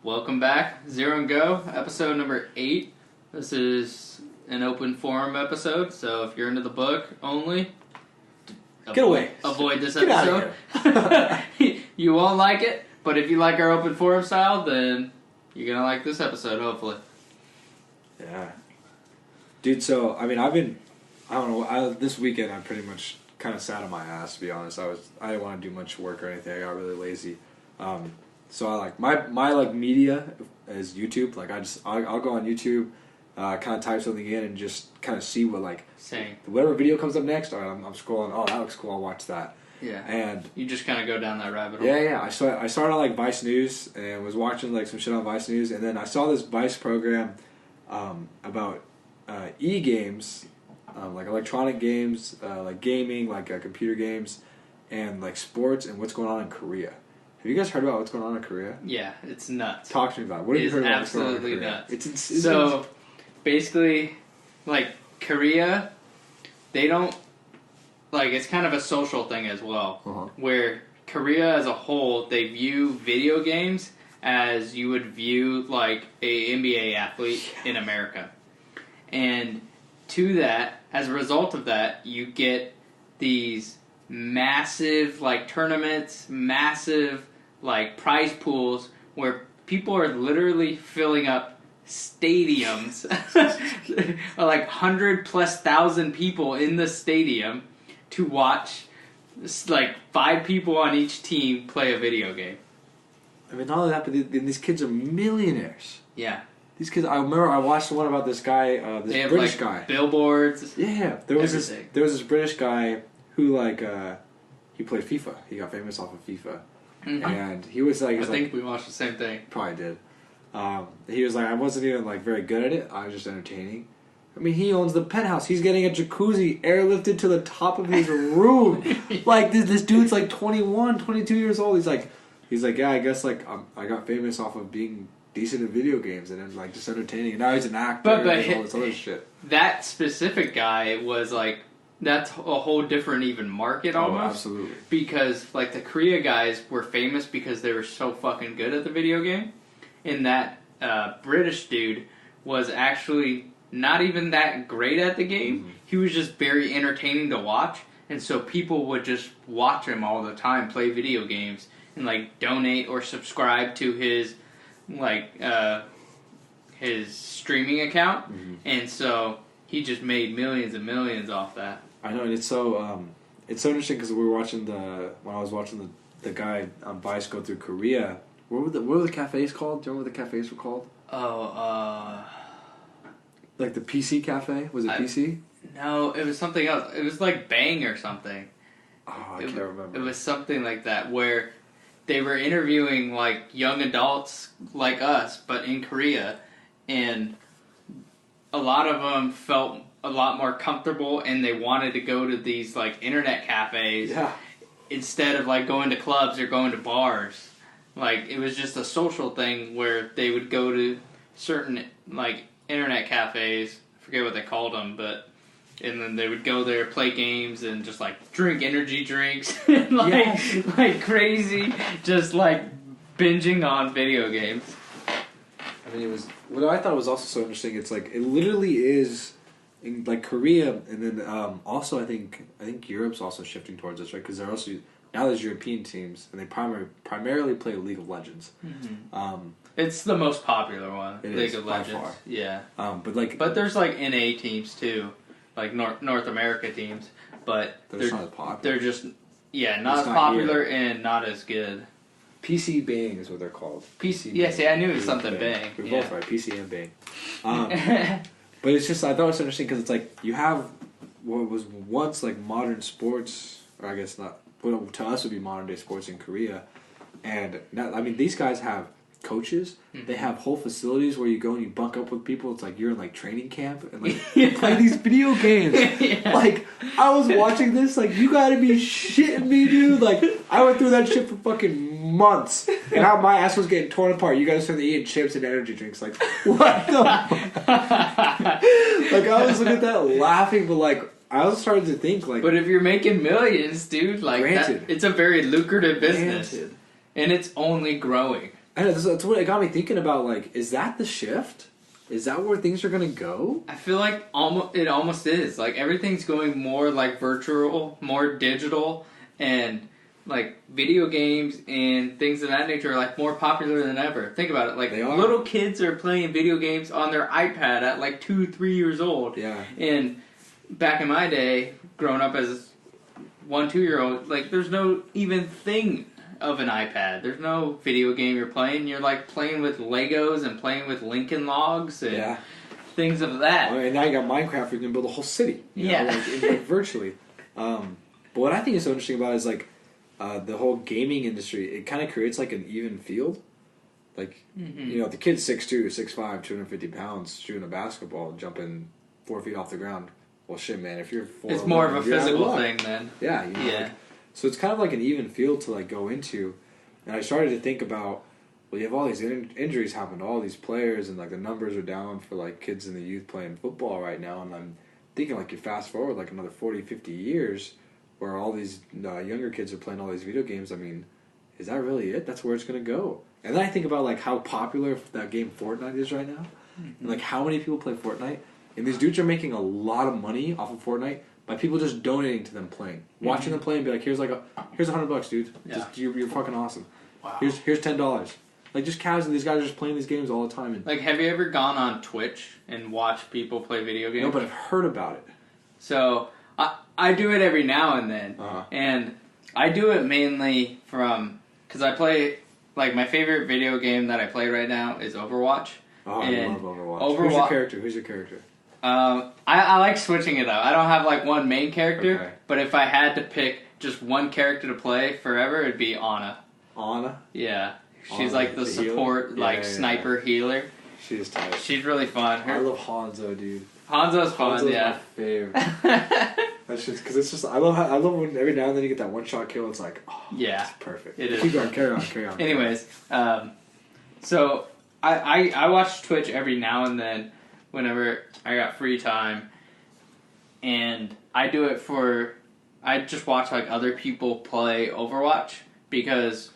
Welcome back, Zero and Go, episode number 8. This is an open forum episode, so if you're into the book only, Get away. Avoid this Get out episode. You won't like it, but if you like our open forum style, then you're gonna like this episode, hopefully. Yeah. Dude, so, I don't know, this weekend I pretty much kind of sat on my ass, to be honest. I didn't want to do much work or anything. I got really lazy. So I like my like media is YouTube. Like I'll go on YouTube, kind of type something in and just kind of see what like Same. whatever video comes up next. Or I'm scrolling. Oh, that looks cool. I'll watch that. Yeah. And you just kind of go down that rabbit hole. yeah. I started on like Vice News and was watching like some shit on Vice News, and then I saw this Vice program about e-games, like electronic games, like gaming, like computer games, and like sports and what's going on in Korea. Have you guys heard about what's going on in Korea? Yeah, it's nuts. Talk to me about it. What have you heard about what's going on in Korea? Absolutely nuts. It's basically, like, Korea, they don't, like, it's kind of a social thing as well, where Korea as a whole, they view video games as you would view, like, a NBA athlete in America. And to that, as a result of that, you get these massive, like, tournaments, massive, like, prize pools where people are literally filling up stadiums, like 100,000+ people in the stadium to watch, like, 5 people on each team play a video game. I mean, not only that, but these kids are millionaires. Yeah. These kids, I remember I watched one about this guy, They have, British like, guy. billboards. Yeah, there was everything. this British guy who like he played FIFA. He got famous off of FIFA, and he was like, I think we watched the same thing. probably did. He was like, I wasn't even like very good at it. I was just entertaining. I mean, he owns the penthouse. He's getting a jacuzzi airlifted to the top of his room. Like this dude's like 21, 22 years old. He's like, yeah, I guess like I got famous off of being decent in video games and then like just entertaining. And now he's an actor and all this other shit. That specific guy was like, that's a whole different even market almost. Oh, absolutely. Because like the Korea guys were famous because they were so fucking good at the video game. And that British dude was actually not even that great at the game. Mm-hmm. He was just very entertaining to watch. And so people would just watch him all the time play video games and like donate or subscribe to his like his streaming account. Mm-hmm. And so he just made millions and millions off that. I know, and it's so interesting because when I was watching the guy on Vice go through Korea. What were the cafes called? Do you remember what the cafes were called? Like the PC cafe? Was it PC? No, it was something else. It was like Bang or something. Oh, I can't remember. It was something like that where they were interviewing like young adults like us, but in Korea, and a lot of them felt a lot more comfortable and they wanted to go to these like internet cafes instead of like going to clubs or going to bars. Like it was just a social thing where they would go to certain like internet cafes, I forget what they called them, and then they would go there, play games, and just like drink energy drinks, and like crazy, just like binging on video games. I mean, what I thought was also so interesting. It's like it literally is in like Korea, and then also I think Europe's also shifting towards this, right? Because they're also now there's European teams, and they primarily play League of Legends. Mm-hmm. It's the most popular one, League of Legends. By far. Yeah, but there's like NA teams too, like North America teams, but they're not as popular. They're just not as popular and not as good. PC Bang is what they're called. PC. Yeah, see, I knew it was something Bang. We're both right. PC and Bang. But it's just I thought it was interesting because it's like you have what was once like modern sports, or I guess not. What to us would be modern day sports in Korea, and now, I mean these guys have coaches. Mm-hmm. They have whole facilities where you go and you bunk up with people. It's like you're in like training camp and like you play these video games. Like I was watching this, like you gotta be shitting me, dude. Like I went through that shit for fucking months, and how my ass was getting torn apart. You guys started eating chips and energy drinks. Like what the? Like I was looking at that laughing, but like. I was starting to think like... But if you're making millions, dude, like that, it's a very lucrative business. Granted. And it's only growing. I know, that's what it got me thinking about, like, is that the shift? Is that where things are going to go? I feel like it almost is. Like, everything's going more, like, virtual, more digital, and, like, video games and things of that nature are, like, more popular than ever. Think about it. Like, little kids are playing video games on their iPad at, like, 2-3 years old. Yeah. And back in my day, growing up as 1-2-year-old, like, there's no even thing of an iPad. There's no video game you're playing. You're like playing with Legos and playing with Lincoln Logs and things of that. And now you got Minecraft where you can build a whole city. You know, like virtually. But what I think is so interesting about it is like the whole gaming industry. It kind of creates like an even field. Like, you know, the kid's 6'2", 6'5", 250 pounds shooting a basketball and jumping 4 feet off the ground. Well, shit, man, if you're 4'11", it's more of a physical thing then. Yeah, you know, like, so it's kind of like an even field to like go into, and I started to think about, well, you have all these injuries happen to all these players, and like the numbers are down for like kids in the youth playing football right now, and I'm thinking like you fast forward like another 40, 50 years, where all these younger kids are playing all these video games. I mean, is that really it? That's where it's gonna go. And then I think about like how popular that game Fortnite is right now, and like how many people play Fortnite, and these dudes are making a lot of money off of Fortnite by people just donating to them playing, watching them play, and be like, here's $100, dude. Just, you're fucking awesome. Wow. Here's $10. Like just casually, these guys are just playing these games all the time. And like, have you ever gone on Twitch and watched people play video games? No, but I've heard about it. So I do it every now and then, and I do it mainly because I play, like, my favorite video game that I play right now is Overwatch. Oh, I love Overwatch. Who's your character? I like switching it up. I don't have like one main character, but if I had to pick just one character to play forever, it'd be Ana. Ana? Yeah. She's like the support, sniper healer. She is tight. She's really fun. I love Hanzo, dude. Hanzo's fun, Hanzo's my favorite. That's just because it's just I love when every now and then you get that one shot kill. It's like, oh, it's perfect. It is. Keep going, carry on. Anyways, so I watch Twitch every now and then whenever I got free time, and I just watch like other people play Overwatch, because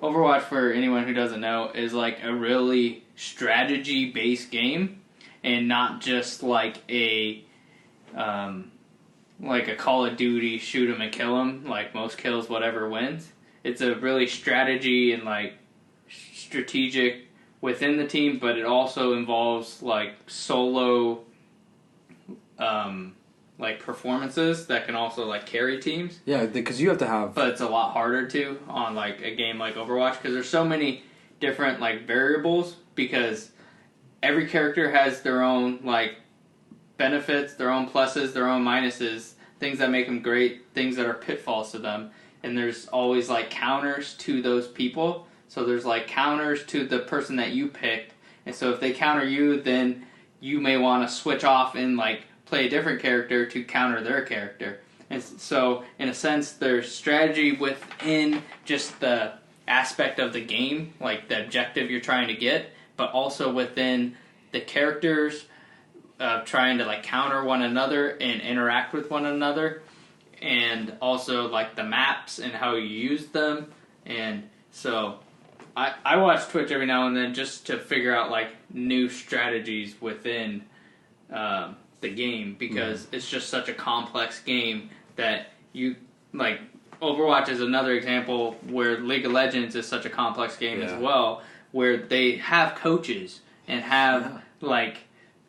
Overwatch, for anyone who doesn't know, is like a really strategy based game, and not just like a Call of Duty shoot 'em and kill 'em, like most kills whatever wins. It's a really strategy and like strategic within the team, but it involves like solo like performances that can also like carry teams. Yeah, because you have to have. But it's a lot harder to on like a game like Overwatch, because there's so many different like variables, because every character has their own like benefits, their own pluses, their own minuses, things that make them great, things that are pitfalls to them, and there's always like counters to those people. So there's like counters to the person that you picked, and so if they counter you, then you may want to switch off and like play a different character to counter their character. And so in a sense, there's strategy within just the aspect of the game, like the objective you're trying to get, but also within the characters trying to like counter one another and interact with one another, and also like the maps and how you use them. And so I watch Twitch every now and then just to figure out like new strategies within the game, because it's just such a complex game that you like. Overwatch is another example where League of Legends is such a complex game as well, where they have coaches and have like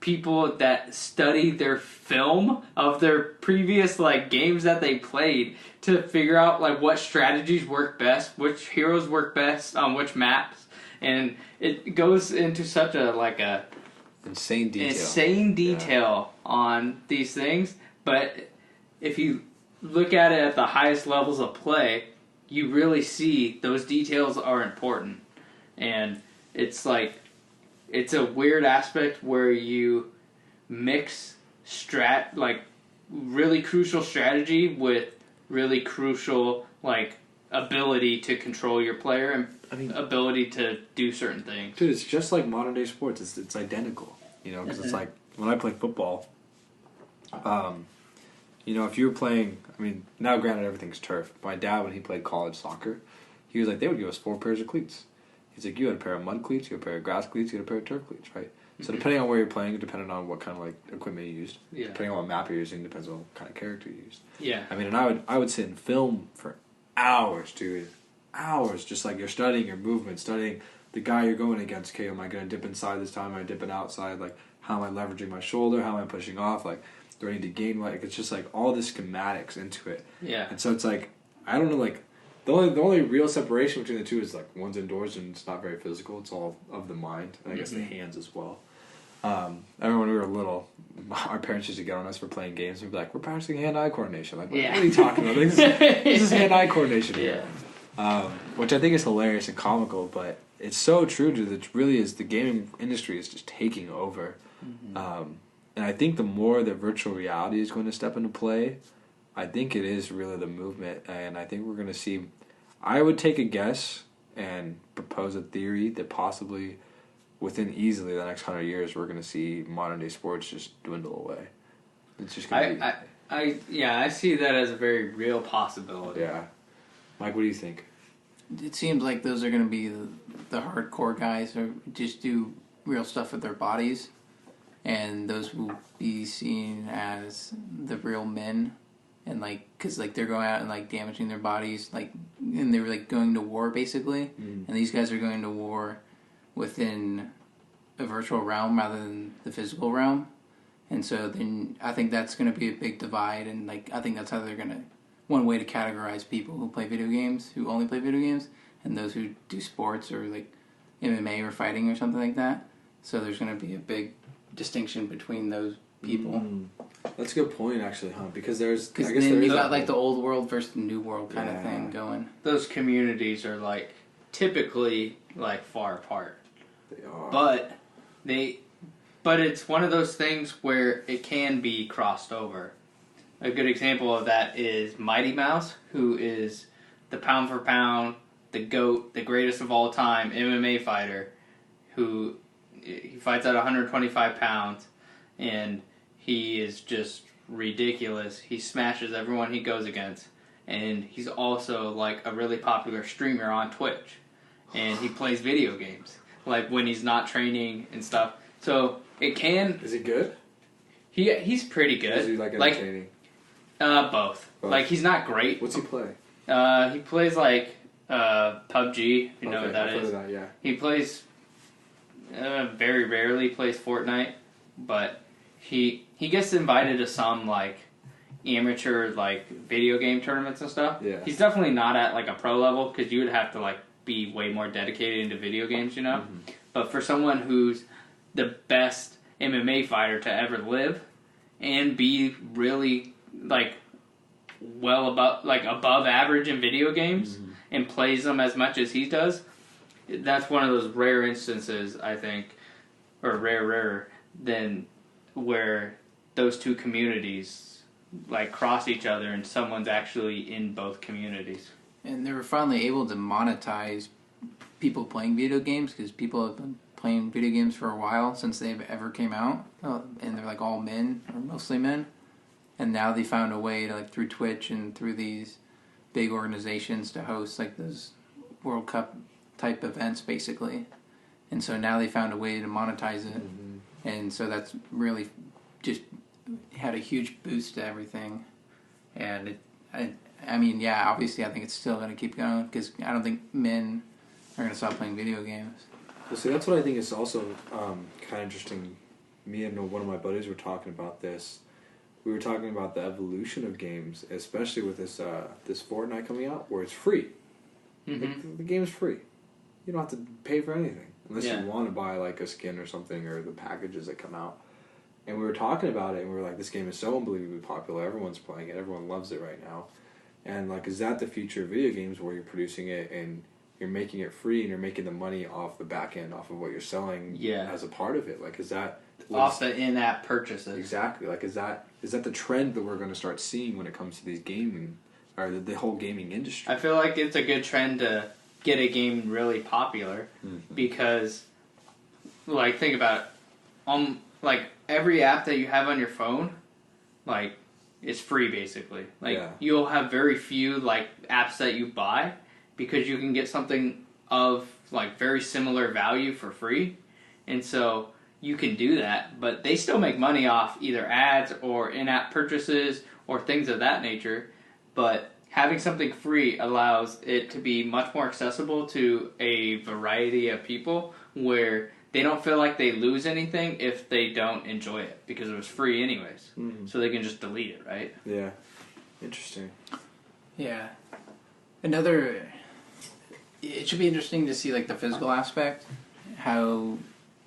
people that study their film of their previous like games that they played to figure out like what strategies work best, which heroes work best on which maps, and it goes into such a insane detail on these things. But if you look at it at the highest levels of play, you really see those details are important. And it's like, it's a weird aspect where you mix really crucial strategy with really crucial like ability to control your player and ability to do certain things. Dude, it's just like modern day sports. It's identical, you know, because it's like when I play football, you know, if you were playing, I mean, now granted everything's turf. My dad, when he played college soccer, he was like, they would give us 4 pairs of cleats. He's like, you had a pair of mud cleats, you had a pair of grass cleats, you had a pair of turf cleats, right? So depending on where you're playing, depending on what kind of like equipment you used, depending on what map you're using, depends on what kind of character you used. Yeah. I mean, and I would sit and film for hours, dude. Hours, just like you're studying your movement, studying the guy you're going against. Okay, am I going to dip inside this time? Am I dipping outside? Like, how am I leveraging my shoulder? How am I pushing off? Like, do I need to gain? Like, it's just like all the schematics into it. Yeah. And so it's like, I don't know, like, the only real separation between the two is like one's indoors and it's not very physical. It's all of the mind, and I guess the hands as well. I remember when we were little, our parents used to get on us for playing games and be like, we're practicing hand-eye coordination. Like, what are you talking about? This is hand-eye coordination here. Which I think is hilarious and comical, but it's so true to it really is the gaming industry is just taking over. And I think the more that virtual reality is going to step into play, I think it is really the movement, and I think we're going to see, I would take a guess and propose a theory that possibly within easily the next 100 years, we're going to see modern day sports just dwindle away. It's just going to be... I see that as a very real possibility. Yeah. Mike, what do you think? It seems like those are going to be the hardcore guys who just do real stuff with their bodies, and those will be seen as the real men, and like, because like they're going out and like damaging their bodies, like, and they're like going to war basically, and these guys are going to war within a virtual realm rather than the physical realm, and so then I think that's going to be a big divide, and like I think that's how they're going to, one way to categorize people who play video games, who only play video games, and those who do sports or like MMA or fighting or something like that. So there's going to be a big distinction between those people. That's a good point, actually, huh? Because there's... Because then you got like the old world versus the new world kind of thing going. Those communities are like typically like far apart. They are. But it's one of those things where it can be crossed over. A good example of that is Mighty Mouse, who is the pound for pound, the GOAT, the greatest of all time MMA fighter, who he fights at 125 pounds, and he is just ridiculous. He smashes everyone he goes against, and he's also like a really popular streamer on Twitch, and he plays video games, like when he's not training and stuff. So it can... Is he good? He's pretty good. Is he like entertaining? Both. Like, he's not great. What's he play? He plays like PUBG, if you know what that I've is. heard of that, yeah. He plays very rarely plays Fortnite, but he gets invited to some like amateur like video game tournaments and stuff. Yeah. He's definitely not at like a pro level because you would have to like be way more dedicated into video games, you know. But for someone who's the best MMA fighter to ever live and be really like well above average in video games and plays them as much as he does, that's one of those rare instances, I think, or rarer than where those two communities like cross each other and someone's actually in both communities. And they were finally able to monetize people playing video games because people have been playing video games for a while since they've ever came out, and they're like all men or mostly men. And now they found a way to, like, through Twitch and through these big organizations to host, like, those World Cup type events, basically. And so now they found a way to monetize it. And so that's really just had a huge boost to everything. And I mean, yeah, obviously I think it's still going to keep going because I don't think men are going to stop playing video games. Well, see, that's what I think is also kind of interesting. Me and one of my buddies were talking about this. We were talking about the evolution of games, especially with this Fortnite coming out, where it's free. The game's free. You don't have to pay for anything unless you want to buy like a skin or something or the packages that come out. And we were talking about it, and we were like, "This game is so unbelievably popular. Everyone's playing it. Everyone loves it right now." And like, is that the future of video games, where you're producing it and you're making it free and you're making the money off the back end, off of what you're selling as a part of it? Like, is that off the in-app purchases? Exactly. Like, is that the trend that we're going to start seeing when it comes to these gaming, or the whole gaming industry? I feel like it's a good trend to get a game really popular because, like, think about it. Like, every app that you have on your phone, like, is free, basically. Like, you'll have very few, like, apps that you buy because you can get something of like very similar value for free, and so you can do that, but they still make money off either ads or in-app purchases or things of that nature. But having something free allows it to be much more accessible to a variety of people, where they don't feel like they lose anything if they don't enjoy it because it was free anyways. Mm-hmm. So they can just delete it, right? Yeah. Interesting. Yeah. It should be interesting to see like the physical aspect, how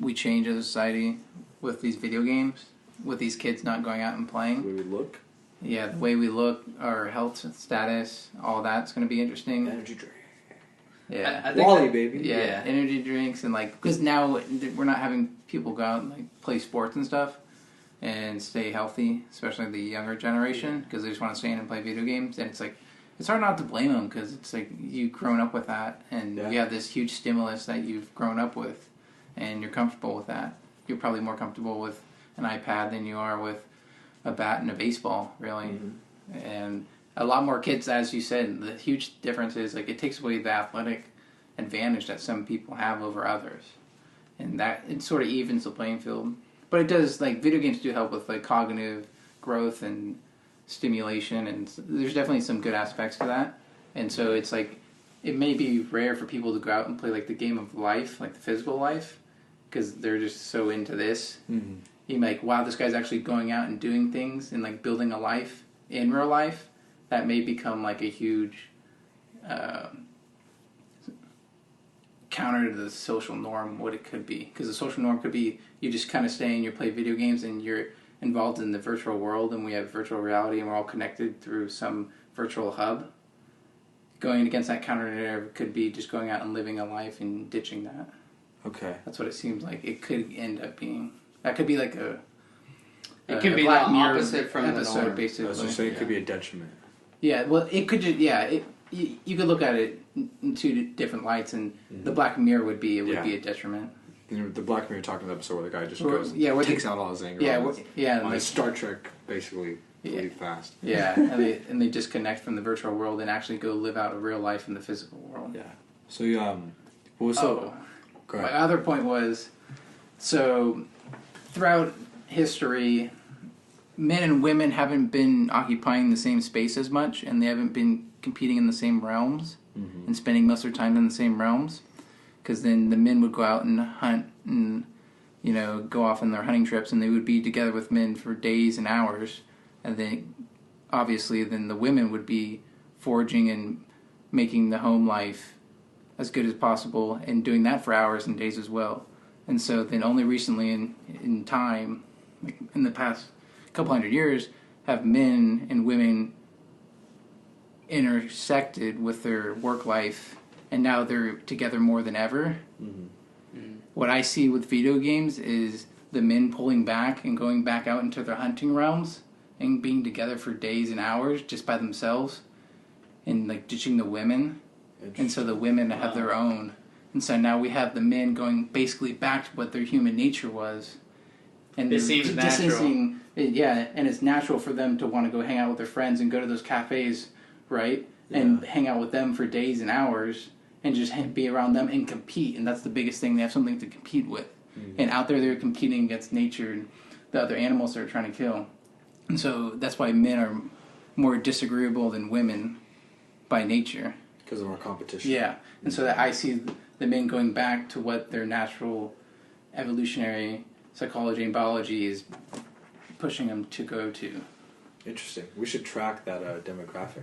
we change as a society with these video games, with these kids not going out and playing. The way we look. Yeah, the way we look, our health status, all that's going to be interesting. Energy drink. Yeah. I think Wally, baby. Yeah, energy drinks, and like, because now we're not having people go out and like play sports and stuff and stay healthy, especially the younger generation, because they just want to stay in and play video games. And it's like, it's hard not to blame them, because it's like you've grown up with that, and you have this huge stimulus that you've grown up with, and you're comfortable with that. You're probably more comfortable with an iPad than you are with a bat and a baseball, really. Mm-hmm. And a lot more kids, as you said, the huge difference is like it takes away the athletic advantage that some people have over others, and that it sort of evens the playing field. But it does, like, video games do help with like cognitive growth and stimulation, and there's definitely some good aspects to that. And so it's like, it may be rare for people to go out and play like the game of life, like the physical life, because they're just so into this. Mm-hmm. You're like, wow, this guy's actually going out and doing things and like building a life in real life. That may become like a huge counter to the social norm, what it could be. Because the social norm could be you just kind of stay and you play video games and you're involved in the virtual world, and we have virtual reality and we're all connected through some virtual hub. Going against that counter narrative could be just going out and living a life and ditching that. Okay. That's what it seems like it could end up being. That could be like it could be the opposite from episode, the norm. basically. I was just saying it could be a detriment. Yeah, well, it could just, you could look at it in two different lights, and the Black Mirror would be a detriment. The Black Mirror talking about the episode where the guy just goes takes out all his anger on Star Trek, basically, really fast. Yeah, and they disconnect from the virtual world and actually go live out a real life in the physical world. Yeah. So, what was my other point was, so throughout history, men and women haven't been occupying the same space as much, and they haven't been competing in the same realms and spending most of their time in the same realms. Because then the men would go out and hunt and, go off on their hunting trips, and they would be together with men for days and hours. And then, obviously, then the women would be foraging and making the home life as good as possible, and doing that for hours and days as well. And so then only recently in time, like in the past couple hundred years, have men and women intersected with their work life, and now they're together more than ever. Mm-hmm. Mm-hmm. What I see with video games is the men pulling back and going back out into their hunting realms and being together for days and hours just by themselves, and like ditching the women. And so the women have their own. And so now we have the men going basically back to what their human nature was. And it seems natural. And it's natural for them to want to go hang out with their friends and go to those cafes, right? Yeah. And hang out with them for days and hours and just be around them and compete. And that's the biggest thing. They have something to compete with. Mm-hmm. And out there they're competing against nature and the other animals they're trying to kill. And so that's why men are more disagreeable than women by nature. Because of our competition. Yeah. And so that I see the men going back to what their natural evolutionary psychology and biology is pushing them to go to. Interesting. We should track that demographic.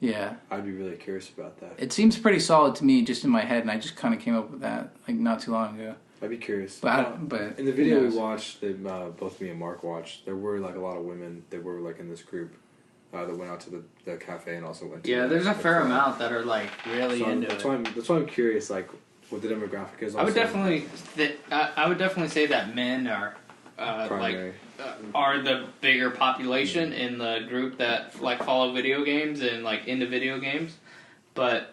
Yeah. I'd be really curious about that. It seems pretty solid to me just in my head, and I just kind of came up with that like not too long ago. I'd be curious. But in the video we watched, that both me and Mark watched, there were like a lot of women that were like in this group that went out to the cafe and also went to there's a fair amount that are like really into it. That's why I'm curious, like what the demographic is. Also. I would definitely say that men are are the bigger population in the group that like follow video games and like into video games, but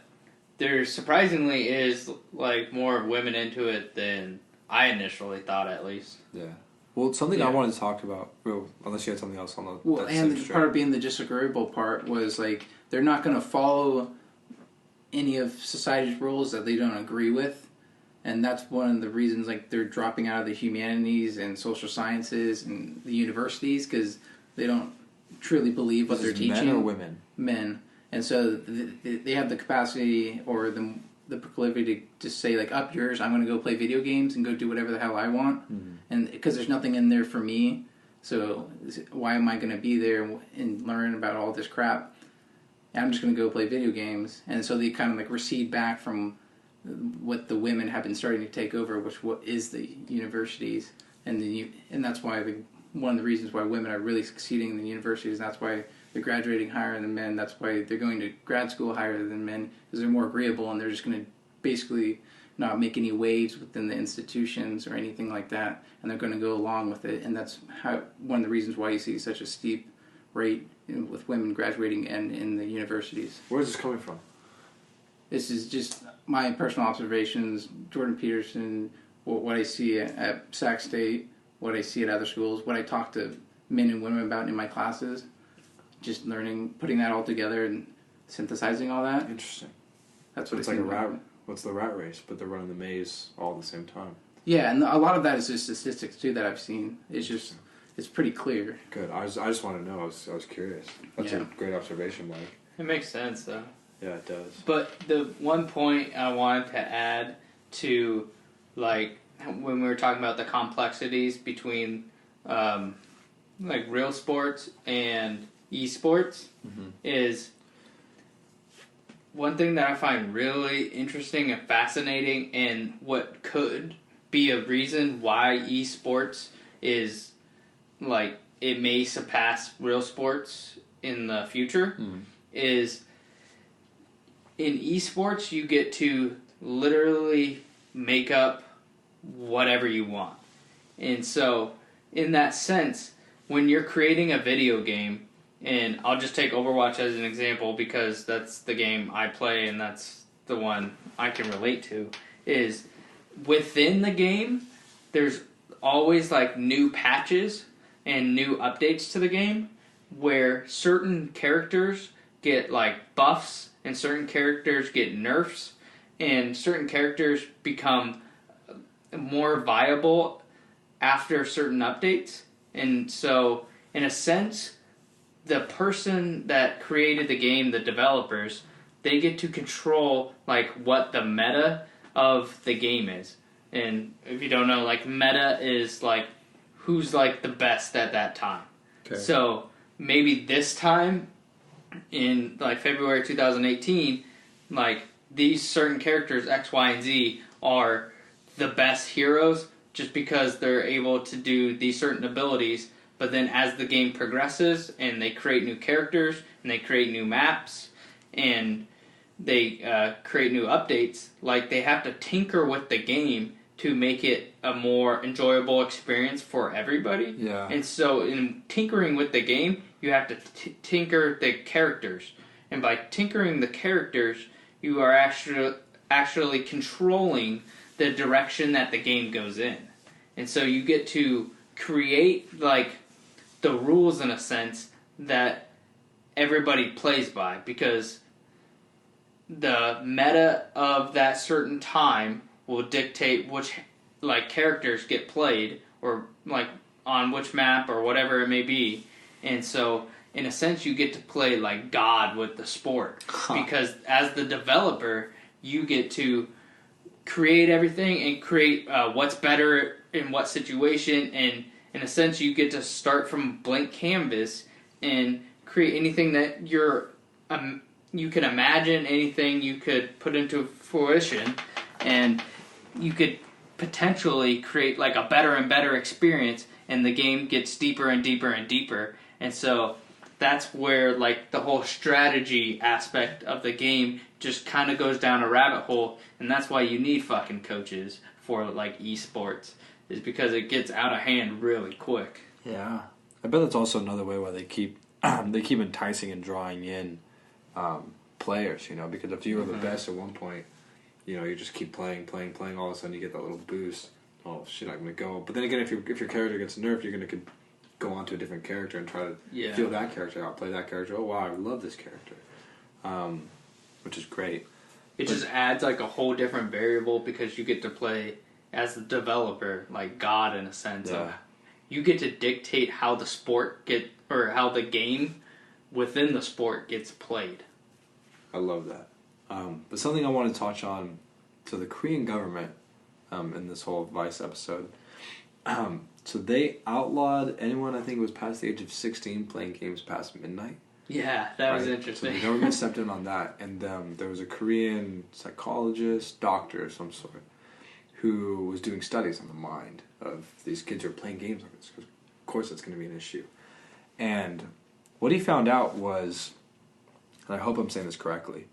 there surprisingly is like more women into it than I initially thought, at least. Yeah. Well, something I wanted to talk about, unless you had something else on the... Well, and part of being the disagreeable part was, they're not going to follow any of society's rules that they don't agree with. And that's one of the reasons like they're dropping out of the humanities and social sciences and the universities because they don't truly believe what they're teaching. Men or women? Men. And so they have the capacity or the proclivity to just say like, up yours, I'm going to go play video games and go do whatever the hell I want. Mm-hmm. And because there's nothing in there for me, so why am I going to be there and learn about all this crap? I'm just going to go play video games. And so they kind of like recede back from what the women have been starting to take over, which what is the universities, and that's why one of the reasons why women are really succeeding in the universities. That's why they're graduating higher than men. That's why they're going to grad school higher than men because they're more agreeable and they're just going to basically not make any waves within the institutions or anything like that, and they're going to go along with it. And that's one of the reasons why you see such a steep rate with women graduating and in the universities. Where is this coming from? This is just my personal observations, Jordan Peterson, what I see at Sac State, what I see at other schools, what I talk to men and women about in my classes, just learning, putting that all together and synthesizing all that. Interesting. That's what it's like what's the rat race, but they're running the maze all at the same time. Yeah, and a lot of that is just statistics too that I've seen. It's pretty clear. Good. I just want to know. I was curious. That's a great observation, Mike. It makes sense though. Yeah, it does. But the one point I wanted to add to, like, when we were talking about the complexities between, like, real sports and esports, is one thing that I find really interesting and fascinating, and what could be a reason why esports is, like, it may surpass real sports in the future, is in esports, you get to literally make up whatever you want. And so, in that sense, when you're creating a video game, and I'll just take Overwatch as an example because that's the game I play and that's the one I can relate to, is within the game, there's always like new patches and new updates to the game where certain characters get like buffs and certain characters get nerfs, and certain characters become more viable after certain updates. And so, in a sense, the person that created the game, the developers, they get to control like what the meta of the game is. And if you don't know, like, meta is like who's like the best at that time. Okay. So maybe this time in like February 2018, like these certain characters X, Y, and Z are the best heroes just because they're able to do these certain abilities. But then as the game progresses and they create new characters and they create new maps and they create new updates, like they have to tinker with the game to make it a more enjoyable experience for everybody. Yeah. And so in tinkering with the game, you have to tinker the characters. And by tinkering the characters, you are actually controlling the direction that the game goes in. And so you get to create like the rules in a sense that everybody plays by, because the meta of that certain time will dictate which like characters get played or like on which map or whatever it may be. And so in a sense you get to play like God with the sport, because as the developer you get to create everything and create what's better in what situation, and in a sense you get to start from blank canvas and create anything that you can imagine, anything you could put into fruition, and you could potentially create like a better and better experience, and the game gets deeper and deeper and deeper. And so that's where like the whole strategy aspect of the game just kind of goes down a rabbit hole, and that's why you need fucking coaches for like esports, is because it gets out of hand really quick. Yeah, I bet that's also another way why they keep enticing and drawing in players, you know, because if you were the best at one point, you know, you just keep playing, all of a sudden you get that little boost. Oh shit, I'm gonna go. But then again, if your character gets nerfed, you're gonna go on to a different character and try to feel that character out, play that character. Oh wow, I love this character, which is great. It just adds like a whole different variable because you get to play as the developer, like God in a sense. Yeah. You get to dictate how the how the game within the sport gets played. I love that. But something I want to touch on to the Korean government in this whole Vice episode. So they outlawed anyone, I think it was past the age of 16, playing games past midnight. Yeah, that was So interesting. the government stepped in on that, and there was a Korean psychologist, doctor of some sort, who was doing studies on the mind of these kids who are playing games like this, because of course that's going to be an issue. And what he found out was, and I hope I'm saying this correctly,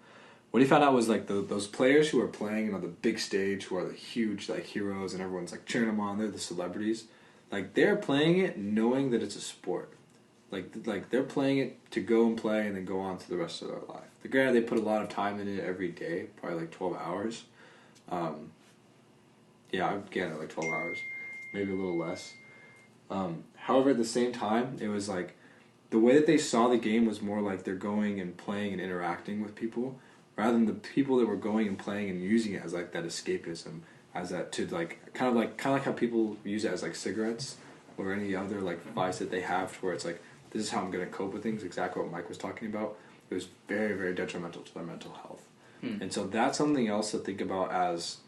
what he found out was like those players who are playing on the big stage, who are the huge like heroes, and everyone's like cheering them on, they're the celebrities, like they're playing it knowing that it's a sport. Like they're playing it to go and play and then go on to the rest of their life. Granted, they put a lot of time in it every day, probably like 12 hours. Yeah, again, like 12 hours, maybe a little less. However, at the same time, it was like the way that they saw the game was more like they're going and playing and interacting with people, rather than the people that were going and playing and using it as like that escapism, as that to like kind of like how people use it as like cigarettes or any other like vice that they have, to where it's like, this is how I'm going to cope with things. Exactly what Mike was talking about. It was very, very detrimental to their mental health, and so that's something else to think about as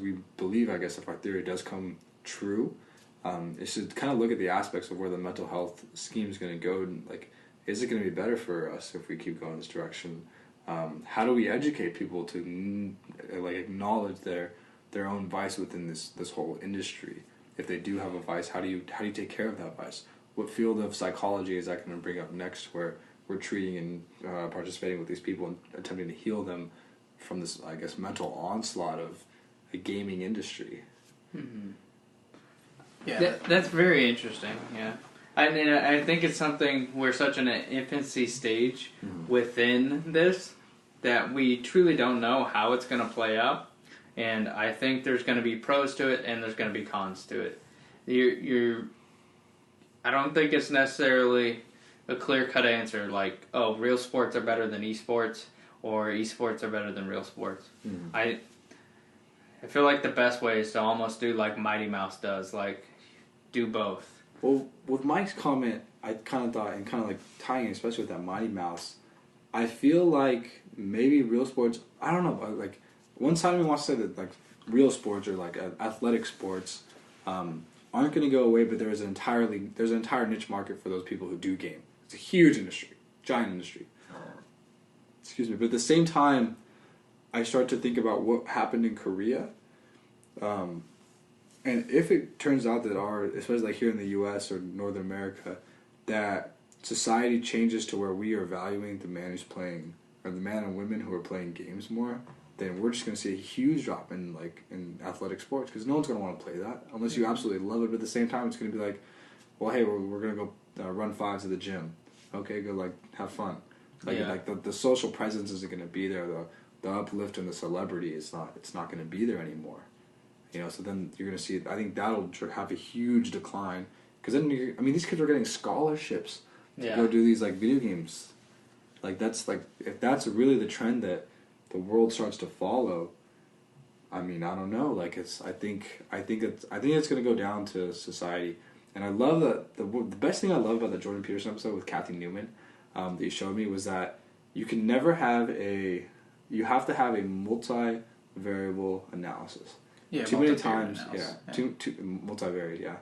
we believe, I guess, if our theory does come true. It should kind of look at the aspects of where the mental health scheme is going to go, and like, is it going to be better for us if we keep going this direction? How do we educate people to like acknowledge their own vice within this whole industry? If they do have a vice, how do you take care of that vice? What field of psychology is that going to bring up next, where we're treating and participating with these people and attempting to heal them from this, I guess, mental onslaught of a gaming industry? Mm-hmm. Yeah, That's very interesting. Yeah, I mean, I think it's something we're such in an infancy stage within this that we truly don't know how it's going to play out, and I think there's going to be pros to it and there's going to be cons to it. I don't think it's necessarily a clear-cut answer like, oh, real sports are better than esports, or esports are better than real sports. Mm-hmm. I feel like the best way is to almost do like Mighty Mouse does, like do both. Well, with Mike's comment, I kind of thought, and kind of like tying it, especially with that Mighty Mouse, I feel like maybe real sports, I don't know, like one side of me wants to say that like real sports or like athletic sports aren't going to go away, but there's an entire niche market for those people who do game. It's a huge industry, giant industry. Excuse me, but at the same time, I start to think about what happened in Korea, and if it turns out that especially like here in the U.S. or North America, that society changes to where we are valuing the man who's playing, or the man and women who are playing games more, then we're just going to see a huge drop in athletic sports, because no one's going to want to play that unless you absolutely love it. But at the same time, it's going to be like, well, hey, we're going to go run 5s at the gym. Okay, go like have fun. Like the social presence isn't going to be there. The uplift and the celebrity it's not going to be there anymore. You know, so then you're going to see, I think that'll have a huge decline, because then these kids are getting scholarships to go do these like video games. Like that's like, if that's really the trend that the world starts to follow, I mean, I don't know. Like I think it's going to go down to society. And I love that the best thing I love about the Jordan Peterson episode with Kathy Newman that you showed me was that you have to have a multivariable analysis. Yeah, too many times, analysis. too multivariate, yeah.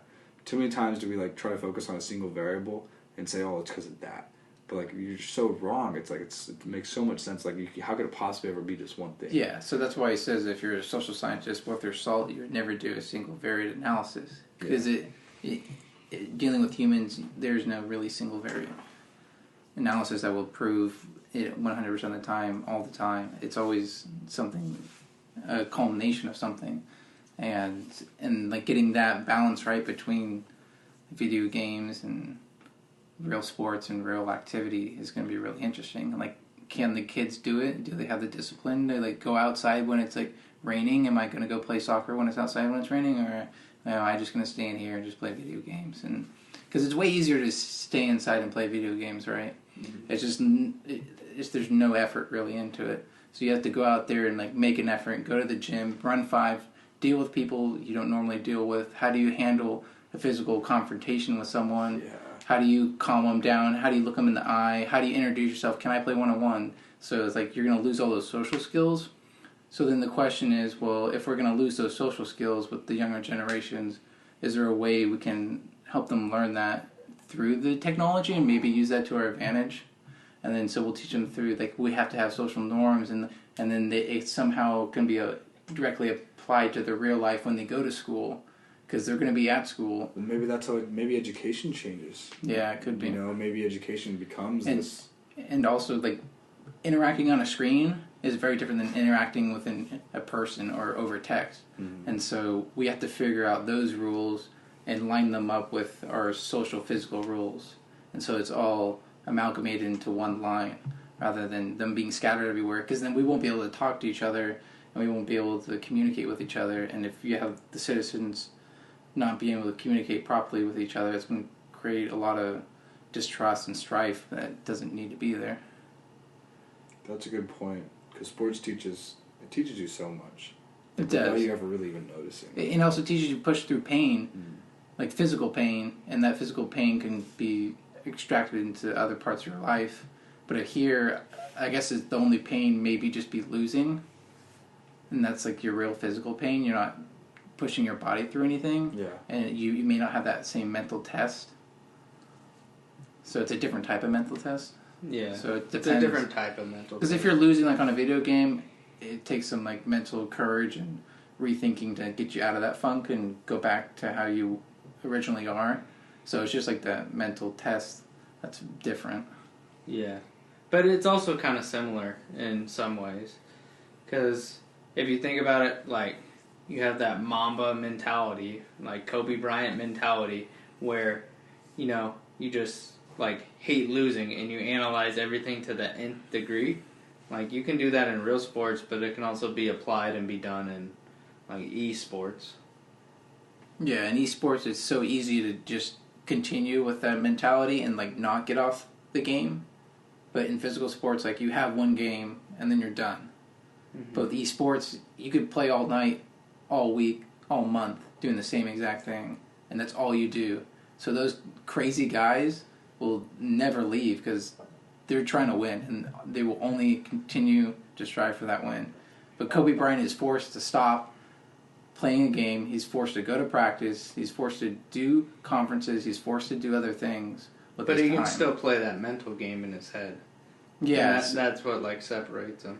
Too many times do we like try to focus on a single variable and say, oh, it's because of that. But like, you're so wrong. It's like it makes so much sense. Like, how could it possibly ever be just one thing? Yeah, so that's why he says if you're a social scientist worth your salt, you would never do a single variate analysis, because dealing with humans, there's no really single variate analysis that will prove it 100% of the time, all the time. It's always something, a culmination of something, and like getting that balance right between video games and real sports and real activity is going to be really interesting. Like, can the kids do it? Do they have the discipline to like go outside when it's like raining? Am I going to go play soccer when it's outside when it's raining, or am I just going to stay in here and just play video games? And because it's way easier to stay inside and play video games, right? Mm-hmm. It's just there's no effort really into it. So you have to go out there and like make an effort, go to the gym, run 5, deal with people you don't normally deal with. How do you handle a physical confrontation with someone? Yeah. How do you calm them down? How do you look them in the eye? How do you introduce yourself? Can I play one-on-one? So it's like you're going to lose all those social skills. So then the question is, well, if we're going to lose those social skills with the younger generations, is there a way we can help them learn that through the technology and maybe use that to our advantage? And then so we'll teach them through, like, we have to have social norms, and then it somehow can be directly applied to their real life when they go to school, because they're going to be at school. And maybe that's how maybe education changes. Yeah, it could be. You know, maybe education becomes this. And also, like, interacting on a screen is very different than interacting with a person or over text. Mm-hmm. And so we have to figure out those rules and line them up with our social physical rules. And so it's all amalgamated into one line rather than them being scattered everywhere, because then we won't be able to talk to each other and we won't be able to communicate with each other. And if you have the citizens not being able to communicate properly with each other, it's going to create a lot of distrust and strife that doesn't need to be there. That's a good point, because sports teaches you so much. It does. Without you ever really even noticing. It also teaches you to push through pain, like physical pain, and that physical pain can be extracted into other parts of your life. But here, I guess it's the only pain maybe just be losing, and that's like your real physical pain. You're not pushing your body through anything, yeah, and you may not have that same mental test. So it's a different type of mental test. Yeah, so it depends. It's a different type of mental. Because if you're losing, like on a video game, it takes some like mental courage and rethinking to get you out of that funk and go back to how you originally are. So it's just like the mental test that's different. Yeah, but it's also kind of similar in some ways, because if you think about it, like you have that Mamba mentality, like Kobe Bryant mentality, where you just like hate losing and you analyze everything to the nth degree. Like you can do that in real sports, but it can also be applied and be done in like esports. Yeah, in esports it's so easy to just continue with that mentality and like not get off the game. But in physical sports, like you have one game and then you're done. Mm-hmm. But with esports, you could play all night, all week, all month, doing the same exact thing, and that's all you do. So those crazy guys will never leave because they're trying to win, and they will only continue to strive for that win. But Kobe Bryant is forced to stop playing a game. He's forced to go to practice. He's forced to do conferences. He's forced to do other things. But he can still play that mental game in his head. Yeah, that's what like separates him.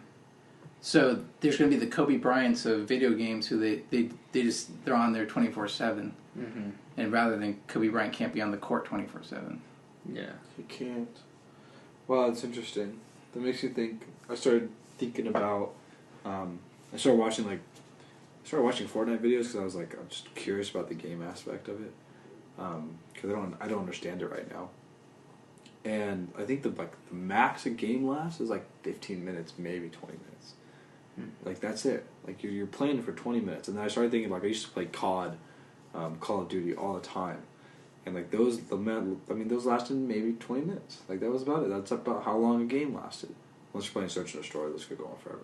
So there's going to be the Kobe Bryants of video games who they're on there 24/7, and rather than Kobe Bryant can't be on the court 24/7. Yeah, he can't. Well, it's interesting. That makes you think. I started thinking about. I started watching Fortnite videos because I was like, I'm just curious about the game aspect of it, because I don't understand it right now. And I think the max a game lasts is like 15 minutes, maybe 20 minutes. Like that's it. Like you're playing for 20 minutes, and then I started thinking like I used to play COD, Call of Duty all the time, and like those lasted maybe 20 minutes. Like that was about it. That's about how long a game lasted. Unless you're playing Search and Destroy, this could go on forever.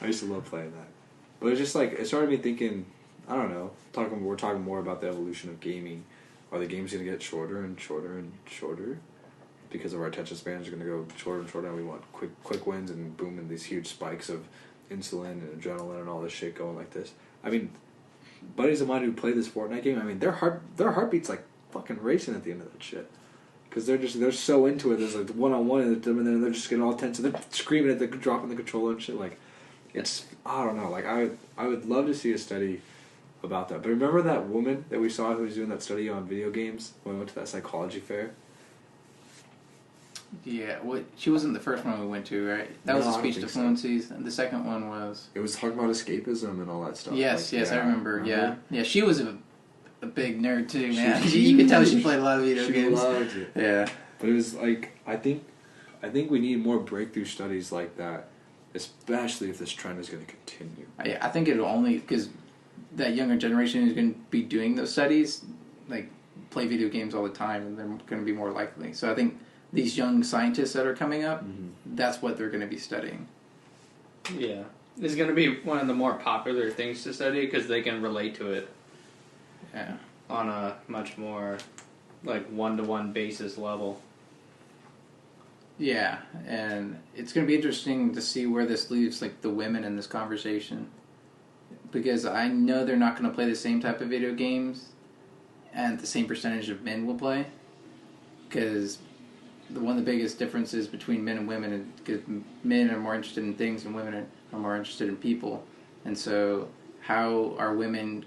I used to love playing that, but it's just like it started me thinking. I don't know. We're talking more about the evolution of gaming. Are the games going to get shorter and shorter and shorter? Because of our attention spans are going to go shorter and shorter, and we want quick wins and boom, and these huge spikes of insulin and adrenaline and all this shit going like this. I mean, buddies of mine who play this Fortnite game, I mean, their heartbeat's like fucking racing at the end of that shit. Because they're so into it. There's like one-on-one in them, and then they're just getting all tense, and they're screaming at the dropping the controller and shit. Like, it's I don't know. Like I would love to see a study about that. But remember that woman that we saw who was doing that study on video games when we went to that psychology fair? Yeah, she wasn't the first one we went to, right? That was the speech to fluencies, and the second one was... It was talking about escapism and all that stuff. Yes, I remember, yeah. Yeah, she was a big nerd too, man. You could tell she played a lot of video games. She loved it. Yeah. But it was like, I think we need more breakthrough studies like that, especially if this trend is going to continue. I think it'll only... because that younger generation is going to be doing those studies, like, play video games all the time, and they're going to be more likely. So I think... these young scientists that are coming up, that's what they're going to be studying. Yeah. It's going to be one of the more popular things to study because they can relate to it. Yeah. On a much more, like, one-to-one basis level. Yeah, and it's going to be interesting to see where this leaves, like, the women in this conversation. Because I know they're not going to play the same type of video games and the same percentage of men will play. Because one of the biggest differences between men and women is because men are more interested in things and women are more interested in people. And so how are women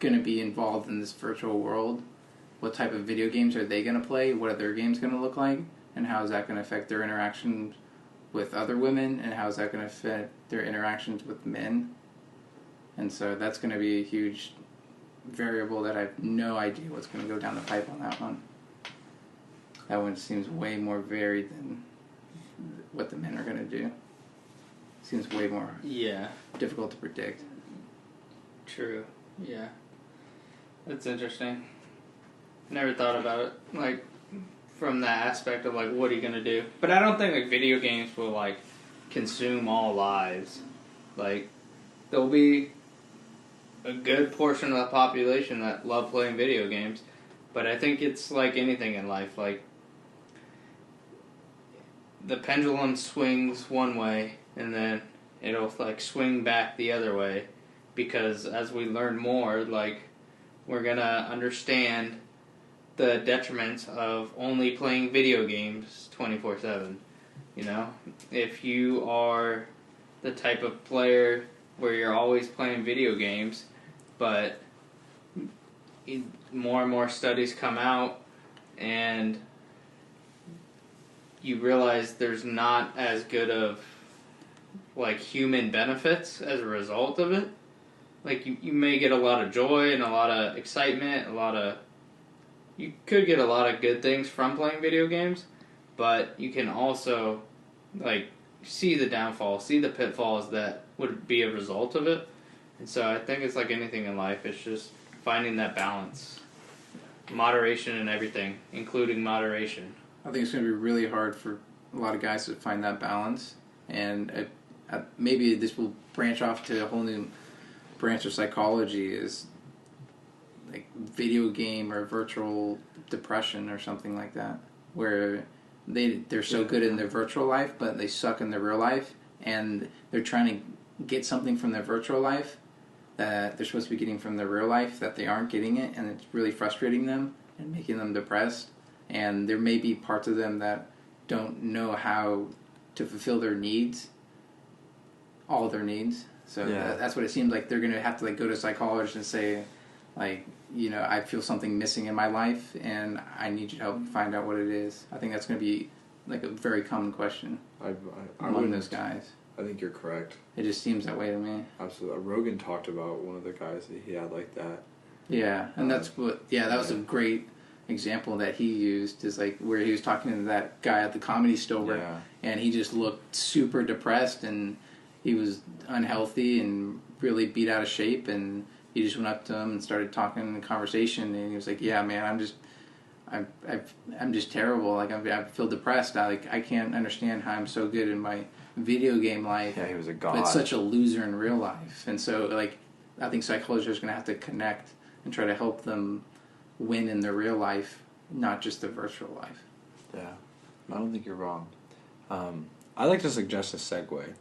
going to be involved in this virtual world? What type of video games are they going to play? What are their games going to look like? And how is that going to affect their interactions with other women? And how is that going to affect their interactions with men? And so that's going to be a huge variable that I have no idea what's going to go down the pipe on that one. That one seems way more varied than what the men are going to do. Seems way more difficult to predict. True. Yeah. That's interesting. Never thought about it, like, from that aspect of, like, what are you going to do? But I don't think, like, video games will, like, consume all lives. Like, there'll be a good portion of the population that love playing video games. But I think it's like anything in life. Like, the pendulum swings one way, and then it'll, like, swing back the other way. Because as we learn more, like, we're going to understand the detriments of only playing video games 24/7. You know? If you are the type of player where you're always playing video games, but more and more studies come out and you realize there's not as good of, like, human benefits as a result of it. Like, you may get a lot of joy and a lot of excitement, you could get a lot of good things from playing video games, but you can also, like, see the downfall, see the pitfalls that would be a result of it. And so I think it's like anything in life, it's just finding that balance. Moderation in everything, including moderation. I think it's going to be really hard for a lot of guys to find that balance. And maybe this will branch off to a whole new branch of psychology, is like video game or virtual depression or something like that, where they're so good in their virtual life but they suck in their real life, and they're trying to get something from their virtual life that they're supposed to be getting from their real life that they aren't getting it, and it's really frustrating them and making them depressed. And there may be parts of them that don't know how to fulfill their needs, all their needs. So that's what it seems like. They're going to have to, like, go to a psychologist and say, like, you know, I feel something missing in my life and I need you to help me find out what it is. I think that's going to be, like, a very common question among those guys. I think you're correct. It just seems that way to me. Absolutely. Rogan talked about one of the guys that he had like that. Yeah, and that was a great example that he used, is like where he was talking to that guy at the Comedy Store, and he just looked super depressed and he was unhealthy and really beat out of shape, and he just went up to him and started talking in the conversation, and he was like, "Yeah, man, I'm just terrible. Like, I feel depressed. I can't understand how I'm so good in my video game life. Yeah, he was a god, but such a loser in real life." And so, like, I think psychologists are going to have to connect and try to help them win in their real life, not just the virtual life. Yeah, I don't think you're wrong. I'd like to suggest a segue.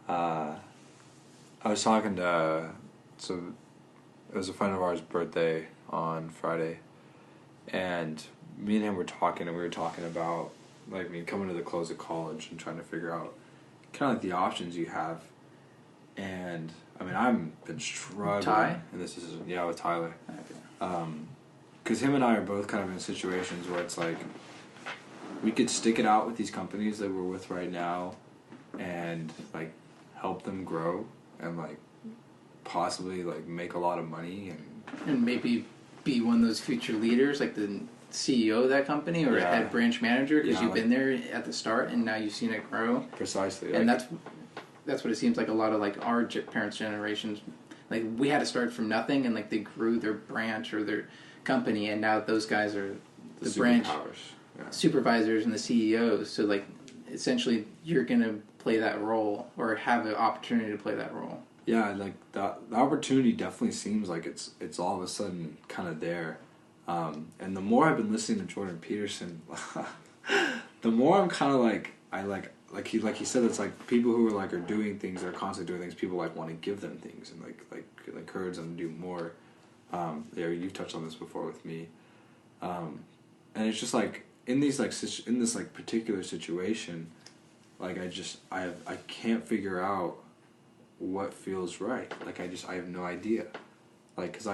I was talking to, so it was a friend of ours' birthday on Friday, and me and him were talking, and we were talking about, like, coming to the close of college and trying to figure out kind of like the options you have. And I've been struggling. Ty? And this is, with Tyler. Okay. Because him and I are both kind of in situations where it's like, we could stick it out with these companies that we're with right now and, like, help them grow and, like, possibly, like, make a lot of money and maybe be one of those future leaders, like the CEO of that company or a head branch manager, because you've been there at the start and now you've seen it grow. Precisely. And that's what it seems like a lot of, like, our parents' generations, like, we had to start from nothing, and, like, they grew their branch or their company, and now those guys are the branch supervisors and the CEOs. So, like, essentially you're going to play that role or have an opportunity to play that role. Yeah, like the opportunity definitely seems like it's all of a sudden kind of there. And the more I've been listening to Jordan Peterson, the more I'm kind of like he said, it's like people who are doing things, they're constantly doing things. People want to give them things and like encourage them to do more. Yeah, you've touched on this before with me, and it's just like in these in this particular situation, I can't figure out what feels right. I have no idea, because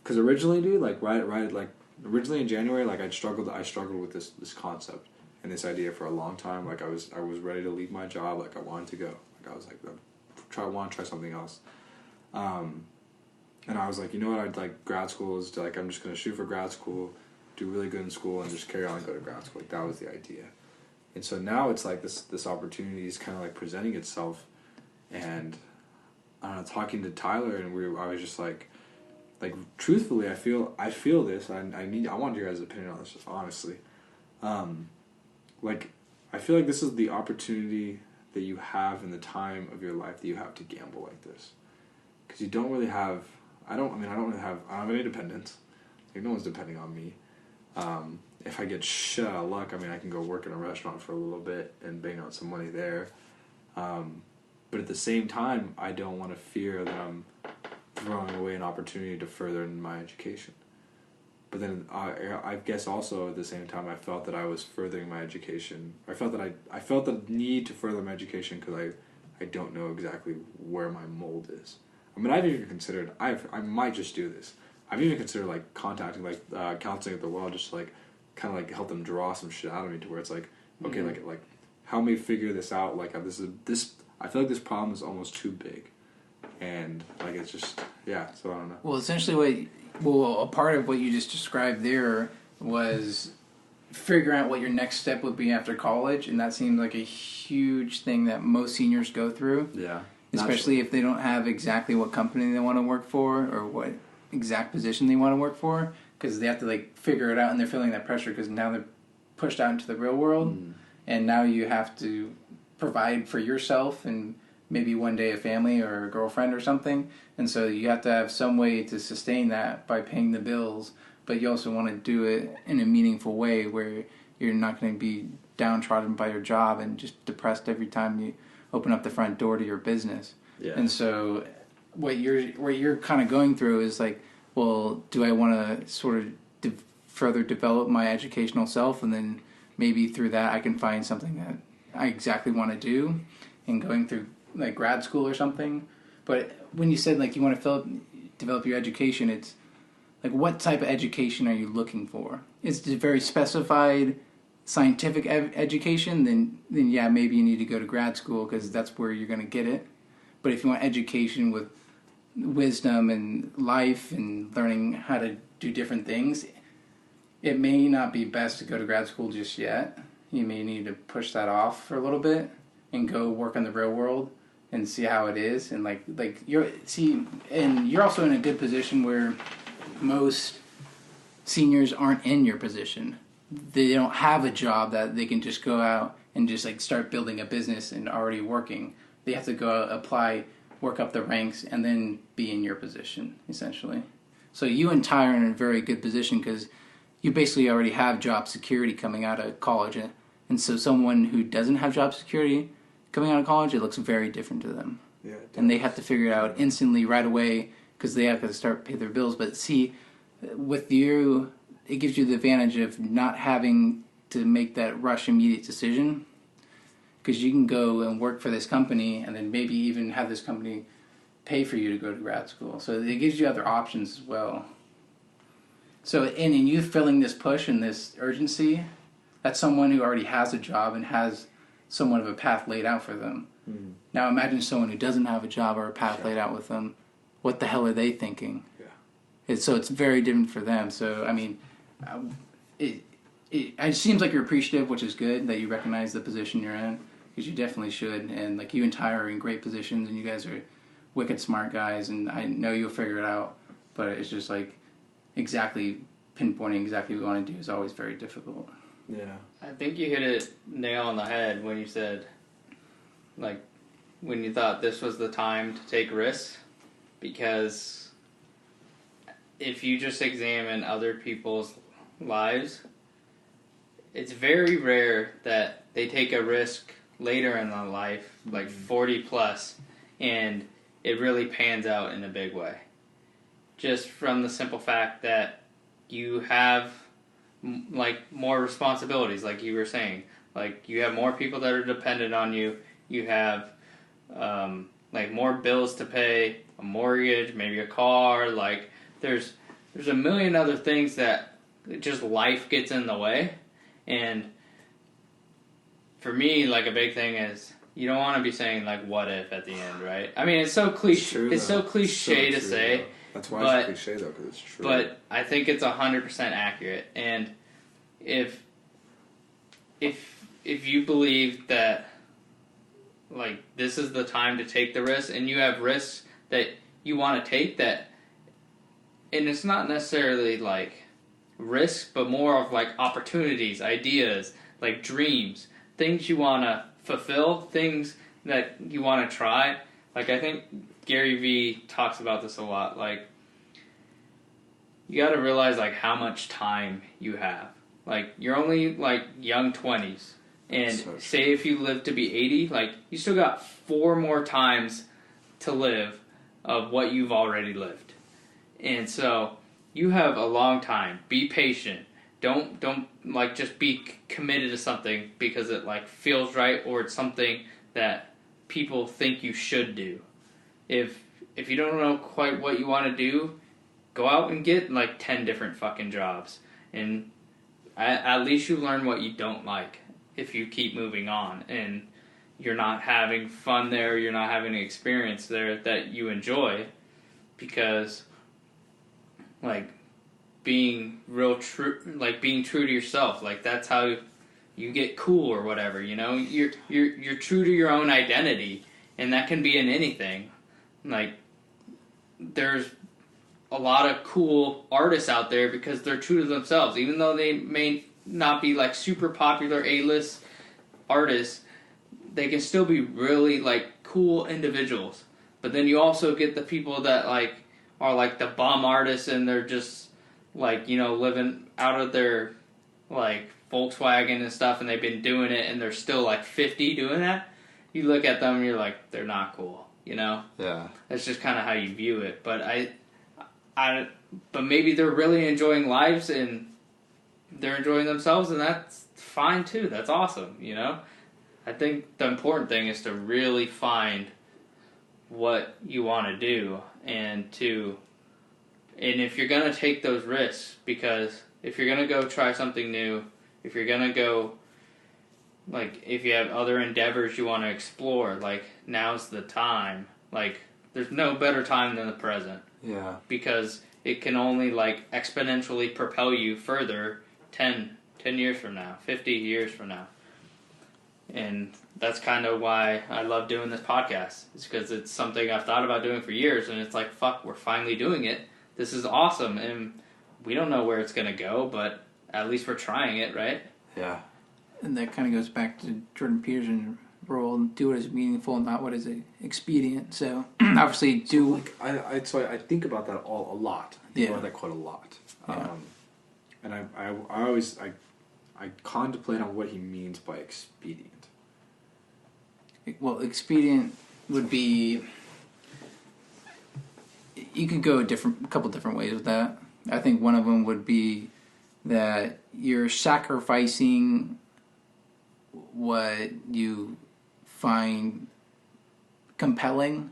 originally, dude, originally in January, I struggled with this concept and this idea for a long time. I was ready to leave my job. I wanted to go. I was want to try something else. And I was like, you know what? Grad school is I'm just gonna shoot for grad school, do really good in school, and just carry on and go to grad school. That was the idea. And so now it's this opportunity is kind of presenting itself, and I don't know, talking to Tyler, and I was just truthfully, I feel this. I want your guys' opinion on this, honestly. I feel like this is the opportunity that you have in the time of your life that you have to gamble like this, because you don't really have. I don't have any dependents. No one's depending on me. If I get shit out of luck, I can go work in a restaurant for a little bit and bang out some money there. But at the same time, I don't want to fear that I'm throwing away an opportunity to further in my education. But then I guess also at the same time, I felt that I was furthering my education. I felt the need to further my education because I don't know exactly where my mold is. I've even considered I might just do this. I've even considered contacting Counseling at the Well, just kind of help them draw some shit out of me to where it's okay, mm-hmm. Help me figure this out. This I feel like this problem is almost too big, and it's just yeah. So I don't know. Well, essentially, a part of what you just described there was figuring out what your next step would be after college, and that seems like a huge thing that most seniors go through. Yeah. Especially if they don't have exactly what company they want to work for or what exact position they want to work for, because they have to figure it out, and they're feeling that pressure because now they're pushed out into the real world, and now you have to provide for yourself and maybe one day a family or a girlfriend or something, and so you have to have some way to sustain that by paying the bills, but you also want to do it in a meaningful way where you're not going to be downtrodden by your job and just depressed every time you open up the front door to your business. Yeah. And so what you're kind of going through is well, do I want to sort of further develop my educational self, and then maybe through that I can find something that I exactly want to do, and going through grad school or something. But when you said you want to develop your education, it's what type of education are you looking for? Is it very specified scientific education, then yeah, maybe you need to go to grad school because that's where you're going to get it. But if you want education with wisdom and life and learning how to do different things, it may not be best to go to grad school just yet. You may need to push that off for a little bit and go work in the real world and see how it is. And you're also in a good position where most seniors aren't in your position. They don't have a job that they can just go out and just start building a business and already working. They have to go out, apply, work up the ranks, and then be in your position, essentially. So you and Ty are in a very good position because you basically already have job security coming out of college. And so someone who doesn't have job security coming out of college, it looks very different to them. Yeah, and they have to figure it out instantly right away because they have to start pay their bills. But see, with you, it gives you the advantage of not having to make that rush immediate decision, because you can go and work for this company and then maybe even have this company pay for you to go to grad school. So it gives you other options as well. So in you feeling this push and this urgency, that's someone who already has a job and has somewhat of a path laid out for them. Mm. Now imagine someone who doesn't have a job or a path laid out with them. What the hell are they thinking? Yeah. So it's very different for them. So, it seems like you're appreciative, which is good, that you recognize the position you're in, because you definitely should. And you and Ty are in great positions, and you guys are wicked smart guys, and I know you'll figure it out. But it's just exactly pinpointing exactly what you want to do is always very difficult. Yeah. I think you hit it nail on the head when you said, like, when you thought this was the time to take risks, because if you just examine other people's lives, it's very rare that they take a risk later in their life, like 40 plus, and it really pans out in a big way. Just from the simple fact that you have like more responsibilities, like you were saying. Like you have more people that are dependent on you. You have like more bills to pay, a mortgage, maybe a car. Like there's a million other things that just life gets in the way. And for me, like a big thing is you don't want to be saying like "what if" at the end, right? I mean, it's so cliche. It's so cliche to say. Though. That's why it's cliche though, because it's true. But I think it's 100% accurate. And if you believe that like this is the time to take the risk, and you have risks that you want to take, that, and it's not necessarily like risks, but more of like opportunities, ideas, like dreams, things you want to fulfill, things that you want to try. Like I think Gary Vee talks about this a lot. Like you got to realize like how much time you have. Like you're only like young 20s, and say if you live to be 80, like you still got 4 more times to live of what you've already lived. And so you have a long time. Be patient. Don't like just be committed to something because it like feels right or it's something that people think you should do. If you don't know quite what you want to do, go out and get like 10 different fucking jobs, and at least you learn what you don't like if you keep moving on and you're not having fun there, you're not having an experience there that you enjoy, because like being being true to yourself, like that's how you get cool or whatever, you know? You're true to your own identity, and that can be in anything. Like there's a lot of cool artists out there because they're true to themselves, even though they may not be like super popular A-list artists. They can still be really like cool individuals. But then you also get the people that like are like the bum artists, and they're just like, you know, living out of their like Volkswagen and stuff, and they've been doing it and they're still like 50 doing that. You look at them and you're like, they're not cool, you know? Yeah. That's just kind of how you view it. But but maybe they're really enjoying lives and they're enjoying themselves, and that's fine too. That's awesome, you know? I think the important thing is to really find what you want to do, and if you're going to take those risks, because if you're going to go try something new, if you're going to go, like, if you have other endeavors you want to explore, like, now's the time. Like, there's no better time than the present. Yeah. Because it can only, like, exponentially propel you further 10 years from now, 50 years from now. And that's kind of why I love doing this podcast. It's because it's something I've thought about doing for years, and it's like, fuck, we're finally doing it. This is awesome, and we don't know where it's going to go, but at least we're trying it, right? Yeah. And that kind of goes back to Jordan Peterson's role: do what is meaningful, not what is expedient. So obviously, I think about that a lot. I think about that quite a lot. Yeah. And I always contemplate on what he means by expedient. Well, expedient would be, you could go a couple different ways with that. I think one of them would be that you're sacrificing what you find compelling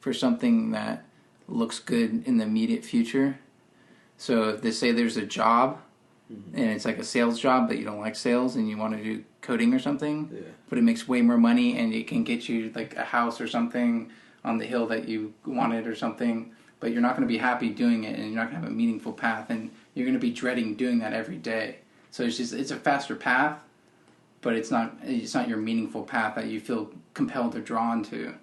for something that looks good in the immediate future. So if they say there's a job, and it's like a sales job, but you don't like sales and you want to do coding or something, but it makes way more money and it can get you like a house or something on the hill that you wanted or something, but you're not going to be happy doing it, and you're not going to have a meaningful path, and you're going to be dreading doing that every day. So it's a faster path, but it's not your meaningful path that you feel compelled or drawn to.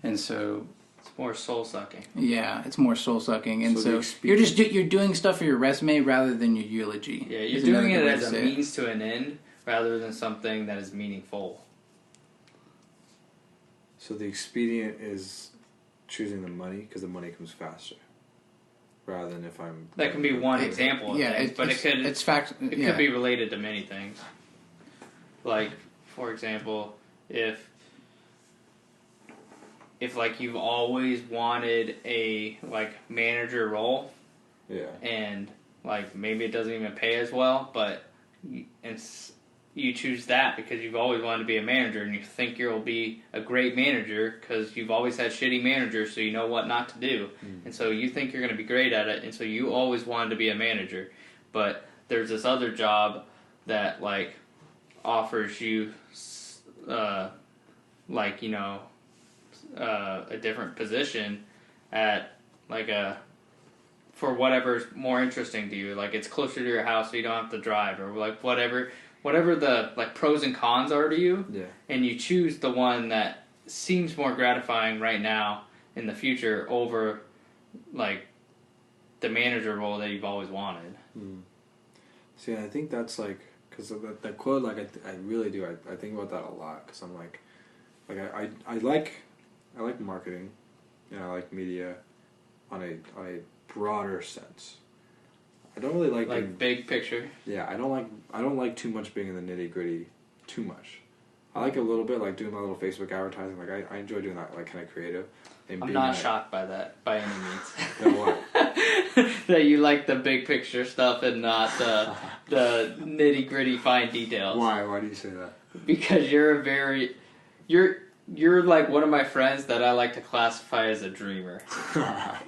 And so it's more soul-sucking. Yeah, it's more soul-sucking. And so you're doing stuff for your resume rather than your eulogy. Yeah, you're doing it as a means to an end, rather than something that is meaningful. So the expedient is choosing the money because the money comes faster, rather than if I'm. That can be one example of things, but it could be related to many things. Like, for example, if like you've always wanted a like manager role, and like maybe it doesn't even pay as well, but you choose that because you've always wanted to be a manager and you think you'll be a great manager because you've always had shitty managers, so you know what not to do, and so you think you're going to be great at it, and so you always wanted to be a manager. But there's this other job that like offers you like, you know, a different position at like for whatever's more interesting to you, like it's closer to your house so you don't have to drive, or like whatever the like pros and cons are to you, and you choose the one that seems more gratifying right now in the future over like the manager role that you've always wanted. See, I think that's like, because that quote, like I really do, I think about that a lot, because I'm like I like marketing, and I like media on a broader sense. I don't really like big picture. Yeah, I don't like too much being in the nitty gritty too much. I like a little bit, like doing my little Facebook advertising. Like I enjoy doing that, like kind of creative. And I'm not shocked by that by any means. Then what? That you like the big picture stuff and not the nitty gritty fine details. Why? Why do you say that? Because you're like one of my friends that I like to classify as a dreamer.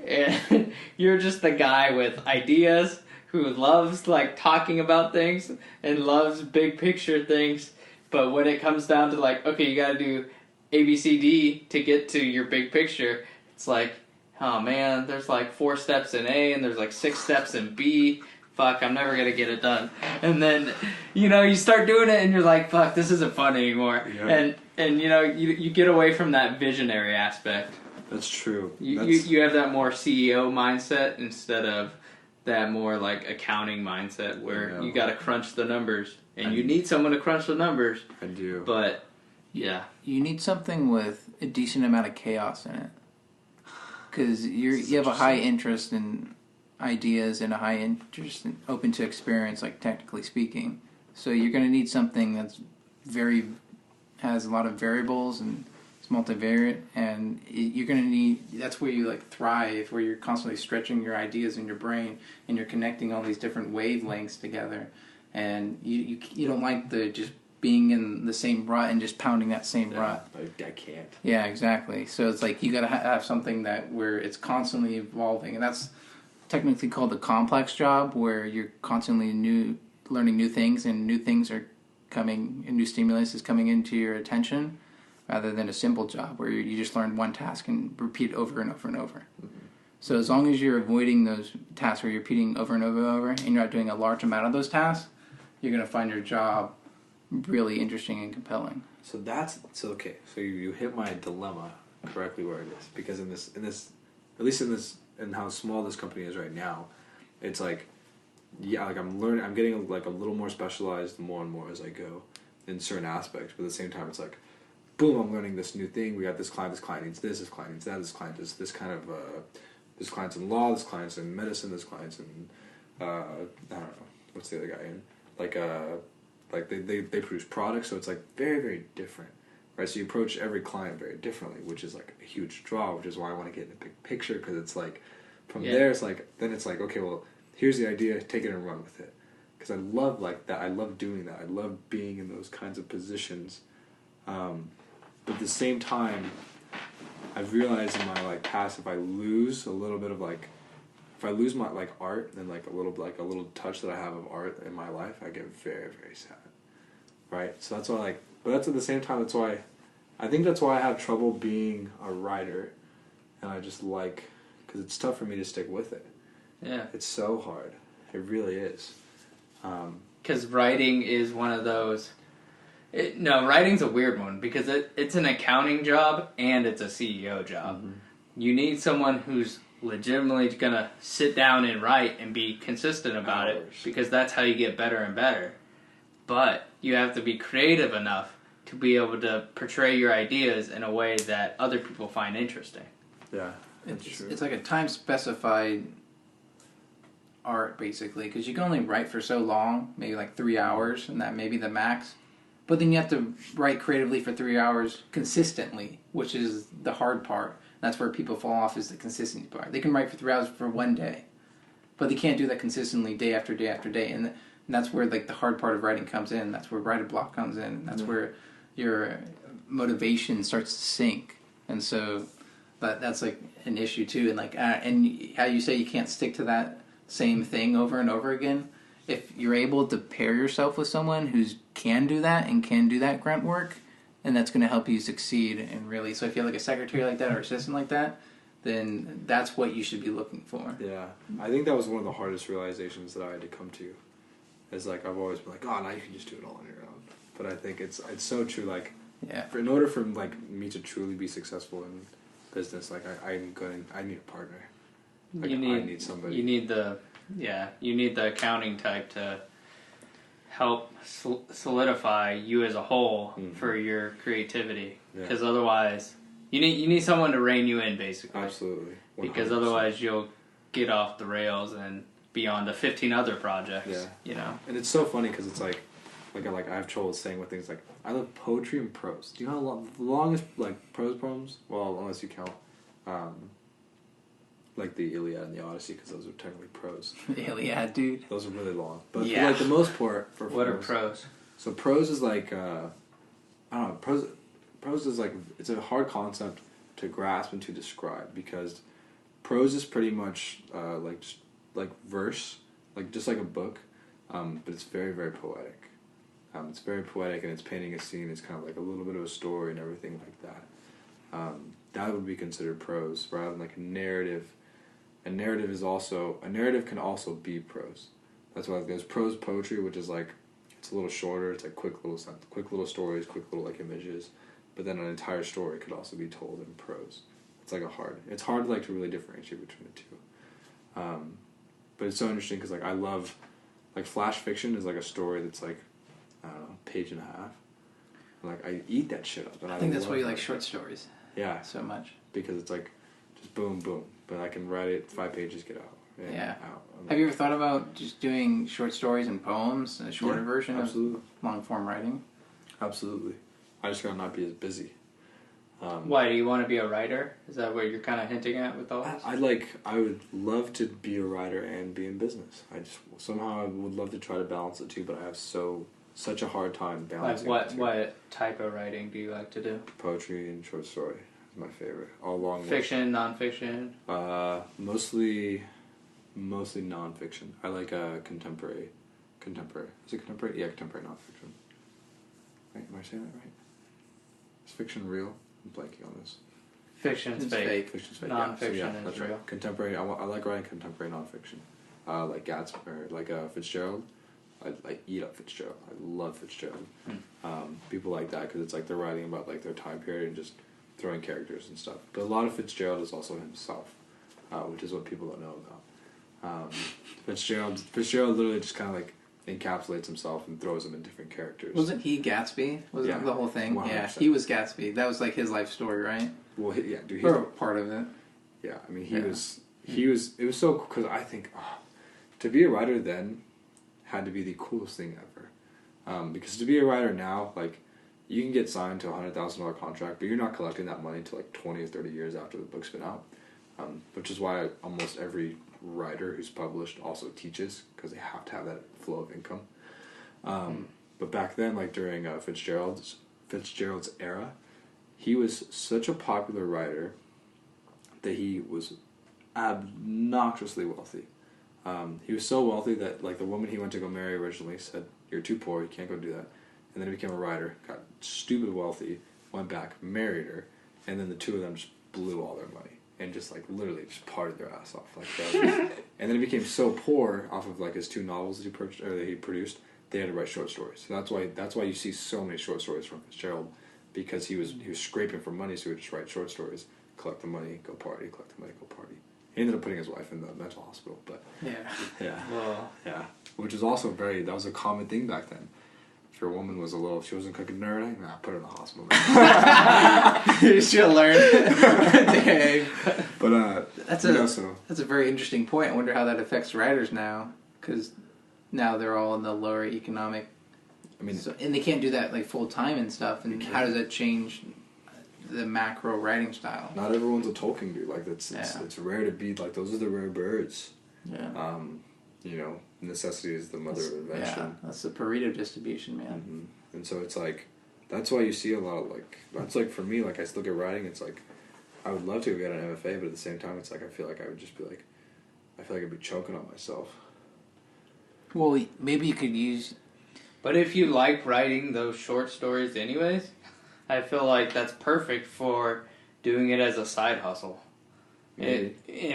And you're just the guy with ideas who loves like talking about things and loves big picture things. But when it comes down to like, okay, you gotta do A, B, C, D to get to your big picture, it's like, oh man, there's like 4 steps in A and there's like 6 steps in B. Fuck, I'm never gonna get it done. And then, you know, you start doing it and you're like, fuck, this isn't fun anymore. Yeah. And you know, you get away from that visionary aspect. That's true. You have that more CEO mindset instead of that more like accounting mindset where you gotta crunch the numbers. And you need someone to crunch the numbers. I do. But, yeah. You need something with a decent amount of chaos in it. Because you have a high interest in ideas and a high interest in open to experience, like technically speaking. So you're going to need something that's has a lot of variables and it's multivariate, and you're going to need, that's where you like thrive, where you're constantly stretching your ideas in your brain and you're connecting all these different wavelengths together. And you don't like the just being in the same rut and just pounding that same rut. I can't. Yeah, exactly. So it's like you got to have something where it's constantly evolving, and that's technically called the complex job, where you're constantly learning new things, and new things are coming, and new stimulus is coming into your attention, rather than a simple job where you just learn one task and repeat it over and over and over. Mm-hmm. So as long as you're avoiding those tasks where you're repeating over and over and over, and you're not doing a large amount of those tasks, you're going to find your job really interesting and compelling. So okay. So you hit my dilemma correctly where it is, because in this, at least in how small this company is right now, it's like, yeah, like I'm getting like a little more specialized more and more as I go in certain aspects, but at the same time it's like, boom, I'm learning this new thing. We got this client needs this client needs that, this client does this kind of, this client's in law, this client's in medicine, this client's in, I don't know, what's the other guy in? Like they produce products, so it's like very, very different, right? So you approach every client very differently, which is like a huge draw, which is why I want to get in the big picture, because it's like, from there, it's like, then it's like, okay, well, here's the idea, take it and run with it. Because I love like that, I love doing that, I love being in those kinds of positions. But at the same time, I've realized in my like past, if I lose a little bit of like, if I lose my like art and like a little touch that I have of art in my life, I get very, very sad, right? So that's why but that's at the same time, that's why I have trouble being a writer, and I just because it's tough for me to stick with it. Yeah, it's so hard. It really is. Because writing is one of those. Writing's a weird one because it's an accounting job and it's a CEO job. Mm-hmm. You need someone who's legitimately gonna sit down and write and be consistent about it, because that's how you get better and better. but you have to be creative enough to be able to portray your ideas in a way that other people find interesting. Yeah, that's It's, true. it's like a time specified art basically, because you can only write for so long, maybe like 3 hours, and that may be the max. But then you have to write creatively for 3 hours consistently, which is the hard part. That's where people fall off, is the consistency part. They can write for 3 hours for one day, but they can't do that consistently day after day after day. And that's where like the hard part of writing comes in. That's where writer block comes in. And that's where your motivation starts to sink. And so that's like an issue too. And like and how you say you can't stick to that same thing over and over again. If you're able to pair yourself with someone who can do that and can do that grunt work, and that's going to help you succeed. And really, so if you have like a secretary like that or assistant like that, then that's what you should be looking for. Yeah, I think that was one of the hardest realizations that I had to come to. Is like I've always been like, oh, now you can just do it all on your own. But I think it's so true. Like, Yeah. in order for like me to truly be successful in business, like I need a partner. Like, I need somebody. You need the accounting type to help solidify you as a whole for your creativity. Because otherwise, you need someone to rein you in, basically. Absolutely. 100%. Because otherwise, you'll get off the rails and be on to 15 other projects. Yeah. You know. And it's so funny because it's like I have trouble saying with things like I love poetry and prose. Do you know how the longest like prose poems? Well, unless you count. Like the Iliad and the Odyssey, because those are technically prose. The Iliad, dude. Those are really long. But Yeah. like the most part for What are prose. pros? So prose is like I don't know. Prose is like it's a hard concept to grasp and to describe because prose is pretty much like verse, just like a book, but it's very very poetic. It's very poetic and it's painting a scene. It's kind of like a little bit of a story and everything like that. That would be considered prose rather than like a narrative. A narrative can also be prose. That's why there's prose poetry, which is like it's a little shorter. It's like quick little stories, quick little like images. But then an entire story could also be told in prose. It's hard like to really differentiate between the two. But it's so interesting because like I love like flash fiction is like a story that's like I don't know, page and a half. And, like I eat that shit up. And I think that's why you like short stories. Yeah. So much. Because it's like just boom boom, but I can write it 5 pages, get out. Yeah. Out. Have you ever thought about just doing short stories and poems, a shorter version absolutely. of long form writing? Absolutely. I just gotta not be as busy. Why do you want to be a writer? Is that what you're kind of hinting at with all this? I would love to be a writer and be in business. I would love to try to balance the two, but I have such a hard time balancing. Like the two. what type of writing do you like to do? Poetry and short story is my favorite. All along Fiction, nonfiction. Mostly nonfiction. I like contemporary. Is it contemporary? Yeah, contemporary nonfiction. Right? Am I saying that right? Is fiction real? I'm blanking on this. Fiction's fake. Fiction's fake. Nonfiction yeah, is that's real. right. Contemporary. I like writing contemporary nonfiction. Like Gatsby or like Fitzgerald. I eat up Fitzgerald. I love Fitzgerald. People like that because it's like they're writing about like their time period and just throwing characters and stuff. But a lot of Fitzgerald is also himself, which is what people don't know about. Fitzgerald literally just kind of like encapsulates himself and throws him in different characters. Wasn't he Gatsby? Wasn't the whole thing? 100%. Yeah, he was Gatsby. That was like his life story, right? Well, dude, Or part of it. Yeah, I mean, he was. It was so because I think to be a writer then had to be the coolest thing ever. Because to be a writer now, like you can get signed to a $100,000 contract, but you're not collecting that money until like 20 or 30 years after the book's been out. Which is why almost every writer who's published also teaches because they have to have that flow of income. But back then, like during Fitzgerald's era, he was such a popular writer that he was obnoxiously wealthy. He was so wealthy that like the woman he went to go marry originally said, "You're too poor, you can't go do that." And then he became a writer, got stupid wealthy, went back, married her, and then the two of them just blew all their money and just like literally just partied their ass off like that. And then he became so poor off of like his 2 novels that he produced, they had to write short stories. So that's why you see so many short stories from Fitzgerald, because he was scraping for money, so he would just write short stories, collect the money, go party, collect the money, go party. He ended up putting his wife in the mental hospital, but Yeah. yeah, Well, yeah, which is also that was a common thing back then. your woman was she wasn't cooking dinner, nah, put her in the hospital. She'll learn. Dang. But That's that's a very interesting point. I wonder how that affects writers now, because now they're all in the lower economic. I mean, and they can't do that like full time and stuff. And how does that change the macro writing style? Not everyone's a Tolkien dude. Like it's rare to be like those are the rare birds. Yeah. You know, necessity is the mother of invention. Yeah, that's the Pareto distribution, man. Mm-hmm. And so it's like, that's why you see a lot of like, that's like for me, like I look at writing, it's like, I would love to go get an MFA, but at the same time, it's like, I feel like I would just be like, I feel like I'd be choking on myself. Well, maybe you could use... But if you like writing those short stories anyways, I feel like that's perfect for doing it as a side hustle. And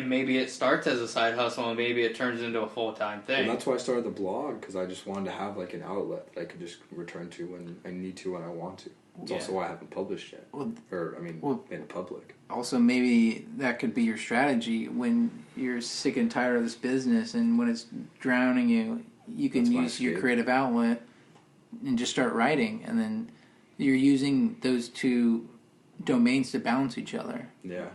maybe it starts as a side hustle, and maybe it turns into a full-time thing. Well, that's why I started the blog, because I just wanted to have like an outlet that I could just return to when I need to, when I want to. It's also why I haven't published yet, in public. Also, maybe that could be your strategy when you're sick and tired of this business, and when it's drowning you, you can use your creative outlet and just start writing, and then you're using those two domains to balance each other. Yeah.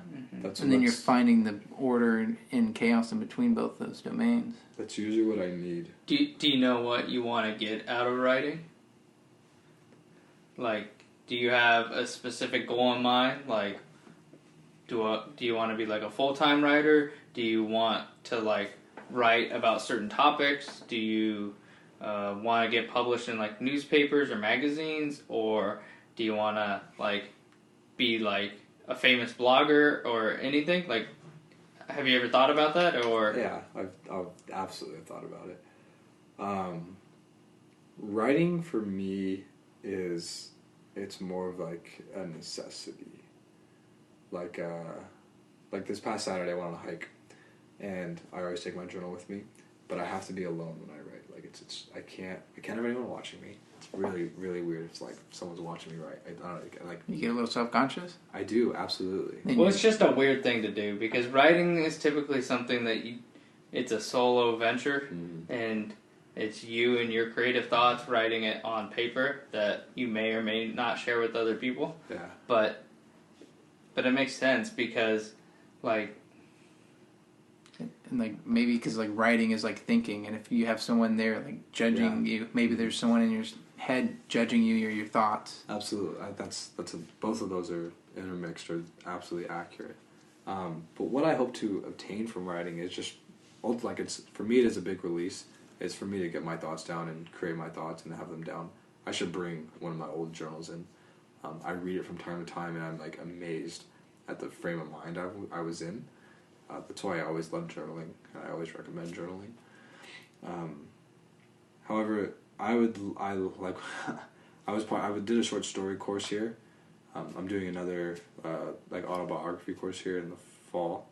And then you're finding the order and chaos in between both those domains. That's usually what I need. Do you know what you want to get out of writing? Like, do you have a specific goal in mind? Like, do you want to be like a full-time writer? Do you want to like write about certain topics? Do you want to get published in like newspapers or magazines? Or do you want to like be like a famous blogger or anything? Like, have you ever thought about that? Or yeah, I've absolutely thought about it. Writing for me it's more of like a necessity. Like this past Saturday I went on a hike, and I always take my journal with me, but I have to be alone when I write. Like it's I can't have anyone watching me. It's really, really weird. It's like someone's watching me write. I don't like. You get a little self-conscious? I do, absolutely. Well, it's just a weird thing to do, because writing is typically something that it's a solo venture, and it's you and your creative thoughts writing it on paper that you may or may not share with other people. Yeah. But it makes sense, because like... And like maybe because like writing is like thinking, and if you have someone there like judging you, maybe there's someone in your head judging you or your thoughts. Absolutely, both of those are intermixed, are absolutely accurate. But what I hope to obtain from writing is just, like, it's for me it is a big release. It's for me to get my thoughts down and create my thoughts and have them down. I should bring one of my old journals in. I read it from time to time, and I'm like amazed at the frame of mind I was in. That's why I always love journaling. I always recommend journaling. However, I did a short story course here. I'm doing another like autobiography course here in the fall,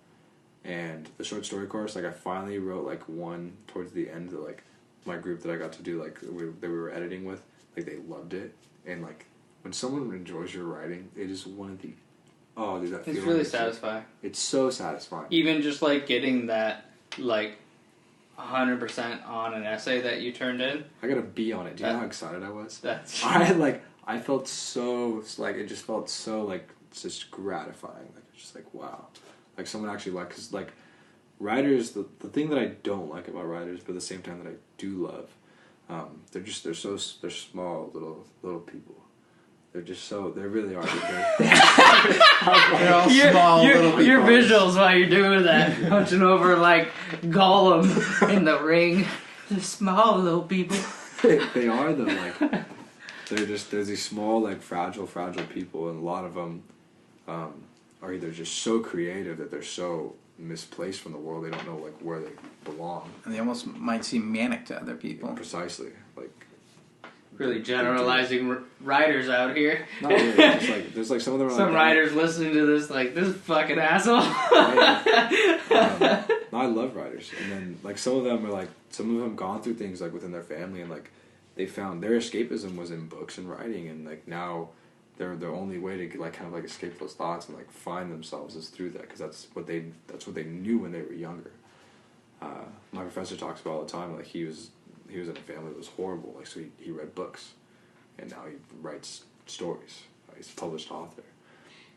and the short story course, like I finally wrote like one towards the end that like my group that I got to do like that we were editing with, like they loved it, and like when someone enjoys your writing, it is one of the dude, that it's really satisfying. It's so satisfying. Even just like getting that like 100% on an essay that you turned in. I got a B on it. Do you know how excited I was? I felt so like it just felt so like just gratifying. Like it's just like wow, like someone actually like, because like writers, the thing that I don't like about writers, but at the same time that I do love, they're small little people. They're just so, they really are. They're all small little people. Your visuals while you're doing that, punching over like Gollum in the ring. They're small little people. They are though, like, there's these small, like, fragile people, and a lot of them are either just so creative that they're so misplaced from the world, they don't know, like, where they belong. And they almost might seem manic to other people. Yeah, precisely. Like, really generalizing writers out here. Not really. Just like, there's like some of them. Some writers listening to this like, this fucking asshole. No, I love writers, and then like some of them gone through things like within their family, and like they found their escapism was in books and writing, and like now their only way to like kind of like escape those thoughts and like find themselves is through that, because that's what they knew when they were younger. My professor talks about all the time, like he was in a family that was horrible, like, so he read books, and now he writes stories. He's a published author.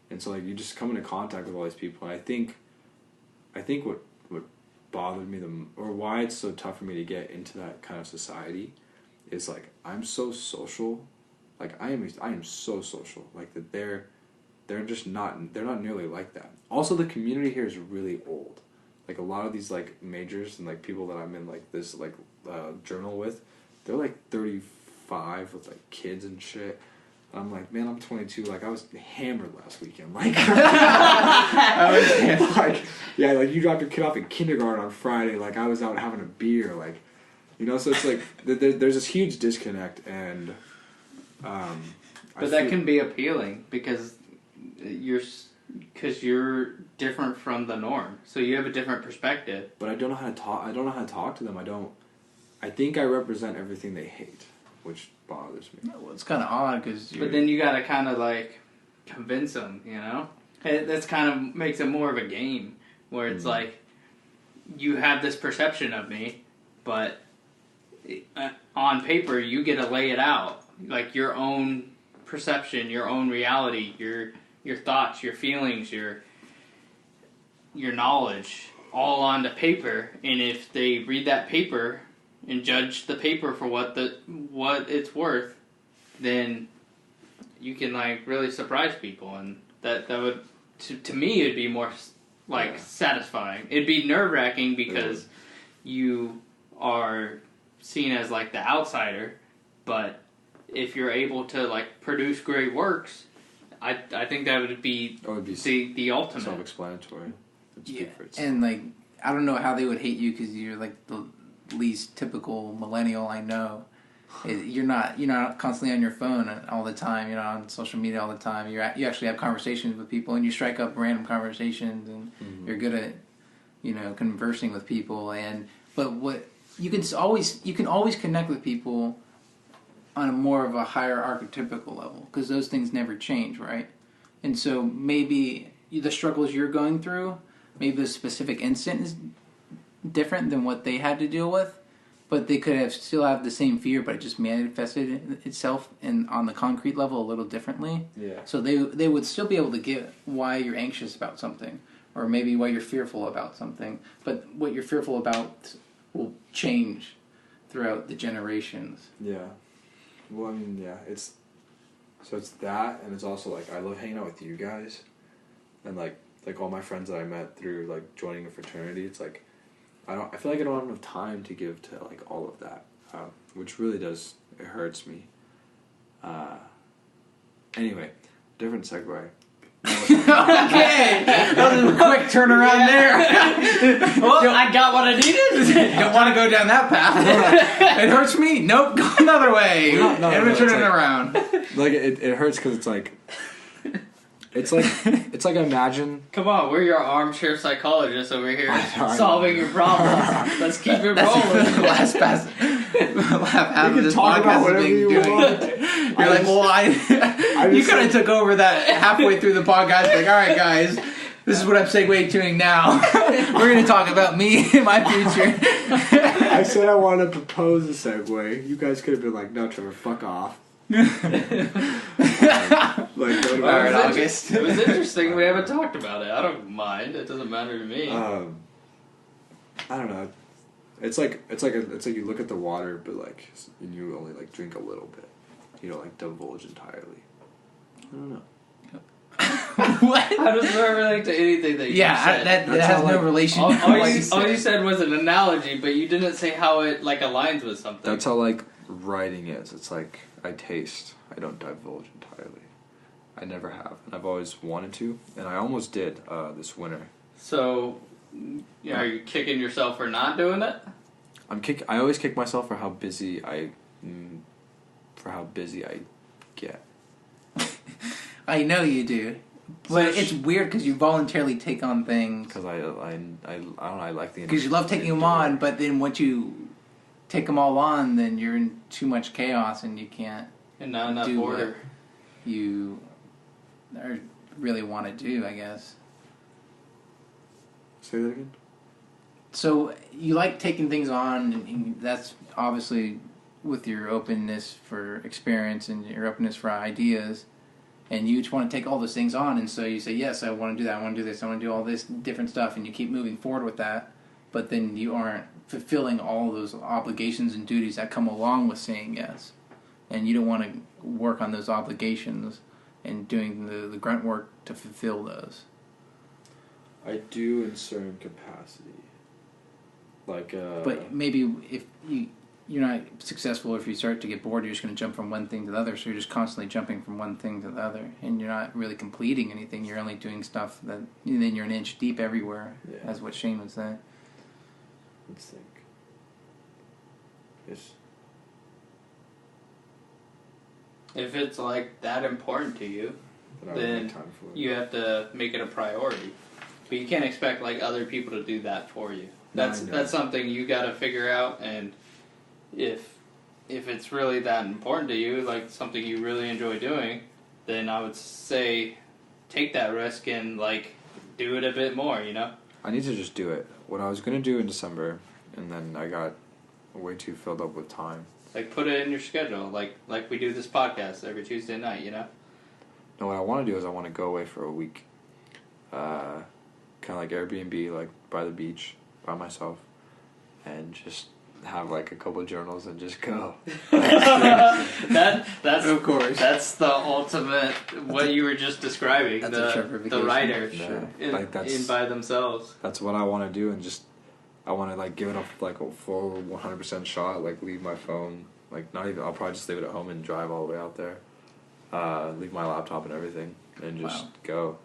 And so, like, you just come into contact with all these people, and I think what bothered me or why it's so tough for me to get into that kind of society is, like, I'm so social. Like, I am so social. Like, that they're not nearly like that. Also, the community here is really old. Like, a lot of these, like, majors and, like, people that I'm in, like, this, like, journal with, they're, like, 35 with, like, kids and shit. And I'm like, man, I'm 22. Like, I was hammered last weekend. Like, you dropped your kid off in kindergarten on Friday. Like, I was out having a beer. Like, you know, so it's like, there's this huge disconnect, and, but that can be appealing because you're different from the norm, so you have a different perspective. But I don't know how to talk. I don't know how to talk to them. I think I represent everything they hate, which bothers me. Well, it's kind of odd because. But then you gotta kind of like convince them, you know. That's kind of makes it more of a game where it's like you have this perception of me, but on paper you get to lay it out, like your own perception, your own reality, your thoughts, your feelings, your knowledge, all onto paper. And if they read that paper and judge the paper for what it's worth, then you can like really surprise people, and that would to me it'd be more like satisfying. It'd be nerve-wracking because you are seen as like the outsider, but if you're able to like produce great works, I think that would be the ultimate. Self-explanatory. Yeah, and like I don't know how they would hate you because you're like the least typical millennial I know. You're not constantly on your phone all the time. You're not on social media all the time. You actually have conversations with people, and you strike up random conversations, and you're good at conversing with people. But what you can always connect with people on a more of a higher archetypical level because those things never change, right? And so maybe the struggles you're going through, maybe the specific incident is different than what they had to deal with, but they could still have the same fear, but it just manifested itself on the concrete level a little differently. Yeah. So they would still be able to get why you're anxious about something, or maybe why you're fearful about something. But what you're fearful about will change throughout the generations. Yeah. Well, I mean, yeah, it's that, and it's also like I love hanging out with you guys, and like all my friends that I met through like joining a fraternity. It's like I feel like I don't have enough time to give to like all of that, which really does, it hurts me. Anyway, different segue. Okay, that was a quick turnaround there. Well, I got what I needed. Don't want to go down that path. It hurts me. Nope, go another way. And we're turning it around. Like it hurts because it's like imagine. Come on, we're your armchair psychologists over here solving your problems. Let's keep it rolling. Last pass. Half of this podcast is being doing. You're like, well, you kind of took over that halfway through the podcast. Like, all right, guys, this is what I'm segueing now. We're going to talk about me and my future. I said I wanted to propose a segue. You guys could have been like, no, Trevor, fuck off. August. It was interesting. We haven't talked about it. I don't mind. It doesn't matter to me. I don't know. It's like you look at the water, but like and you only like drink a little bit. You don't like divulge entirely. I don't know. What? How does that relate to anything that you said? That has no relation. All you said was an analogy, but you didn't say how it like aligns with something. That's how like writing is. It's like I taste. I don't divulge entirely. I never have, and I've always wanted to, and I almost did this winter. So, are you kicking yourself for not doing it? I always kick myself for how busy I get. I know you do, but it's weird because you voluntarily take on things. Because I don't know. I like the. Because you love taking them on, but then once you take them all on, then you're in too much chaos and you can't. And not enough do order. What you really want to do, I guess. Say that again. So you like taking things on, and that's obviously with your openness for experience and your openness for ideas, and you just want to take all those things on, and so you say, yes, I want to do that, I want to do this, I want to do all this different stuff, and you keep moving forward with that, but then you aren't fulfilling all those obligations and duties that come along with saying yes. And you don't want to work on those obligations and doing the grunt work to fulfill those. I do in certain capacity. Like, But maybe if you're not successful, if you start to get bored, you're just going to jump from one thing to the other. So you're just constantly jumping from one thing to the other, and you're not really completing anything. You're only doing stuff that then you're an inch deep everywhere. Yeah. That's what Shane would say. Let's think. Yes. If it's like that important to you, I don't then have time for it. you have to make it a priority. But you can't expect like other people to do that for you. No, That's something you got to figure out. And if it's really that important to you, like something you really enjoy doing, then I would say take that risk and like do it a bit more. You know. I need to just do it. What I was gonna do in December, and then I got way too filled up with time. Like put it in your schedule, like we do this podcast every Tuesday night. You know. No, what I want to do is I want to go away for a week. Kind of like Airbnb, like by the beach, by myself, and just have like a couple of journals and just go. That's Of course. That's the ultimate. What you were just describing. That's a Trevor the vacation. writer Yeah. in, Like, that's- in by themselves. That's what I want to do, and just I want to like give it like a full 100% shot. Like leave my phone, like not even. I'll probably just leave it at home and drive all the way out there. Leave my laptop and everything, and just go.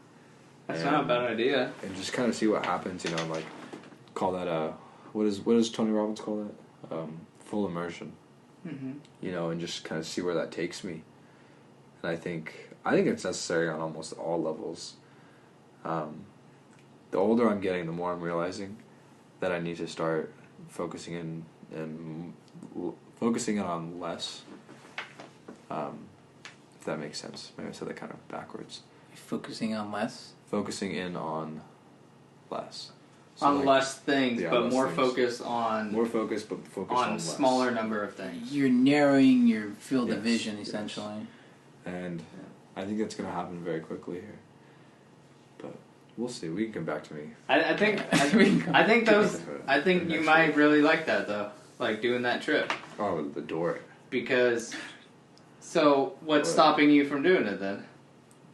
That's And- not a bad idea. And just kind of see what happens, you know, and like call that what does Tony Robbins call that? Full immersion. Mm-hmm. You know, and just kind of see where that takes me. And I think it's necessary on almost all levels. The older I'm getting, the more I'm realizing that I need to start focusing in on less. If that makes sense. Maybe I said that kind of backwards. Focusing on less. Focusing in on less. On like, less things, yeah, but less more things. focus on more focus, but focus on less. smaller number of things. You're narrowing your field of Yes, vision, yes. essentially. And I think that's going to happen very quickly here. But we'll see. We can come back to me. I think you might really like that though, like doing that trip. Oh, the door. Because, so what's What? stopping you from doing it then?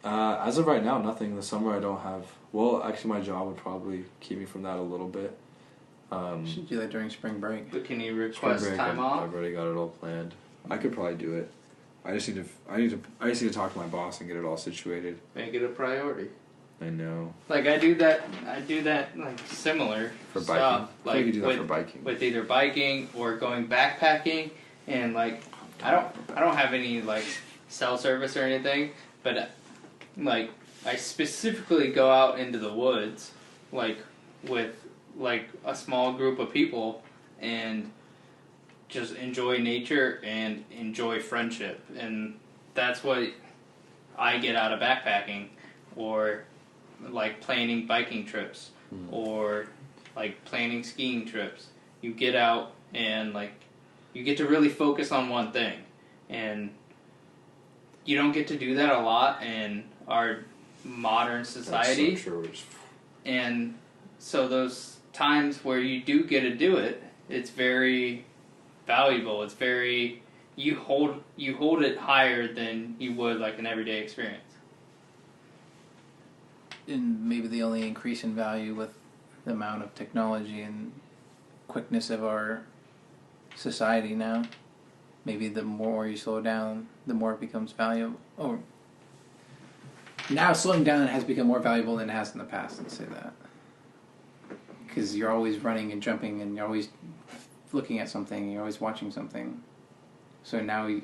As of right now, nothing. The summer I don't have. Well, actually, my job would probably keep me from that a little bit. You should do that during spring break. But can you Spring request break, time off? I've already got it all planned. I could probably do it. I just need to talk to my boss and get it all situated. Make it a priority. I know. Like I do that like similar For stuff. biking. I feel like Like you do that with, for biking. with either biking or going backpacking, and like I don't have any like cell service or anything, but like I specifically go out into the woods, like with like a small group of people, and just enjoy nature and enjoy friendship, and that's what I get out of backpacking, or like planning biking trips, or like planning skiing trips. You get out and like you get to really focus on one thing, and you don't get to do that a lot in our modern society. That's so true. And so those times where you do get to do it, it's very valuable. It's very you hold it higher than you would like an everyday experience. And maybe the only increase in value with the amount of technology and quickness of our society now. Maybe the more you slow down, the more it becomes valuable. Or now slowing down has become more valuable than it has in the past, let's say that. Because you're always running and jumping and you're always looking at something, you're always watching something. So now you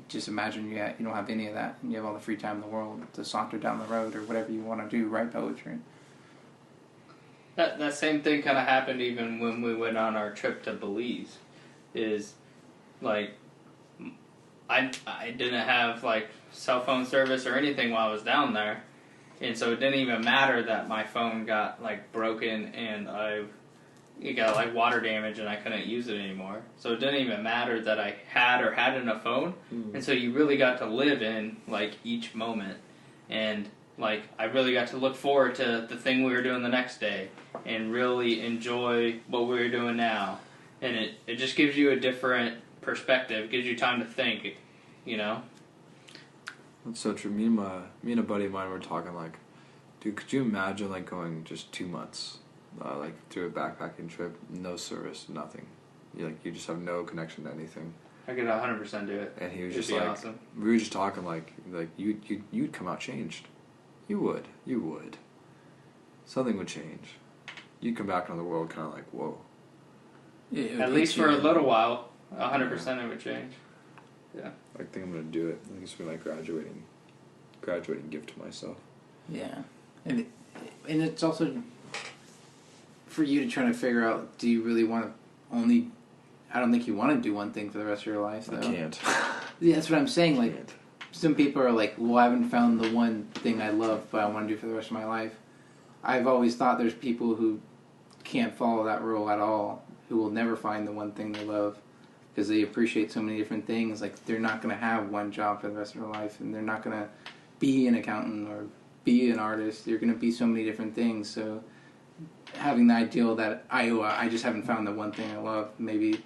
just imagine you don't have any of that and you have all the free time in the world to saunter down the road or whatever you want to do, write poetry. That same thing kind of happened even when we went on our trip to Belize. Is like I didn't have like cell phone service or anything while I was down there, and so it didn't even matter that my phone got like broken and I it got like water damage and I couldn't use it anymore. So it didn't even matter that I had or hadn't a phone. And so you really got to live in like each moment. And like I really got to look forward to the thing we were doing the next day and really enjoy what we were doing now. And it just gives you a different perspective, gives you time to think, you know? That's so true. Me and a buddy of mine were talking like, dude, could you imagine like going just 2 months, like through a backpacking trip, no service, nothing. You just have no connection to anything. I could 100% do it. And he was It'd just be like, awesome. we were just talking like you'd come out changed. You would. Something would change. You'd come back into the world kind of like, whoa. Yeah, At least for a little while, 100% it would change. Yeah. I think I'm gonna do it. I think it's gonna be my graduating gift to myself. Yeah, and it's also for you to try to figure out, do you really want to only... I don't think you want to do one thing for the rest of your life, though. I can't. Yeah, that's what I'm saying. Like, some people are like, well, I haven't found the one thing I love, but I want to do for the rest of my life. I've always thought there's people who can't follow that rule at all, who will never find the one thing they love, because they appreciate so many different things. Like, they're not going to have one job for the rest of their life, and they're not going to be an accountant or be an artist. They're going to be so many different things. So having the ideal that I just haven't found the one thing I love, maybe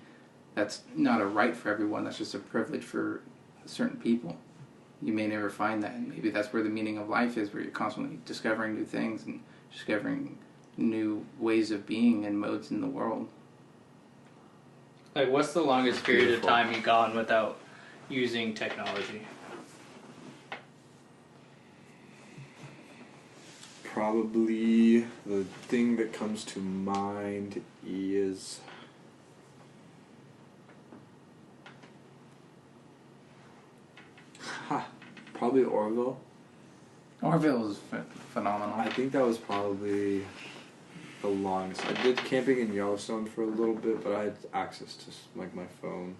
that's not a right for everyone. That's just a privilege for certain people. You may never find that. And maybe that's where the meaning of life is, where you're constantly discovering new things and discovering new ways of being and modes in the world. Like, what's the longest period of time you've gone without using technology? Probably the thing that comes to mind is probably Orville. Orville was phenomenal. I think that was probably the longest. I did camping in Yellowstone for a little bit, but I had access to like my phone.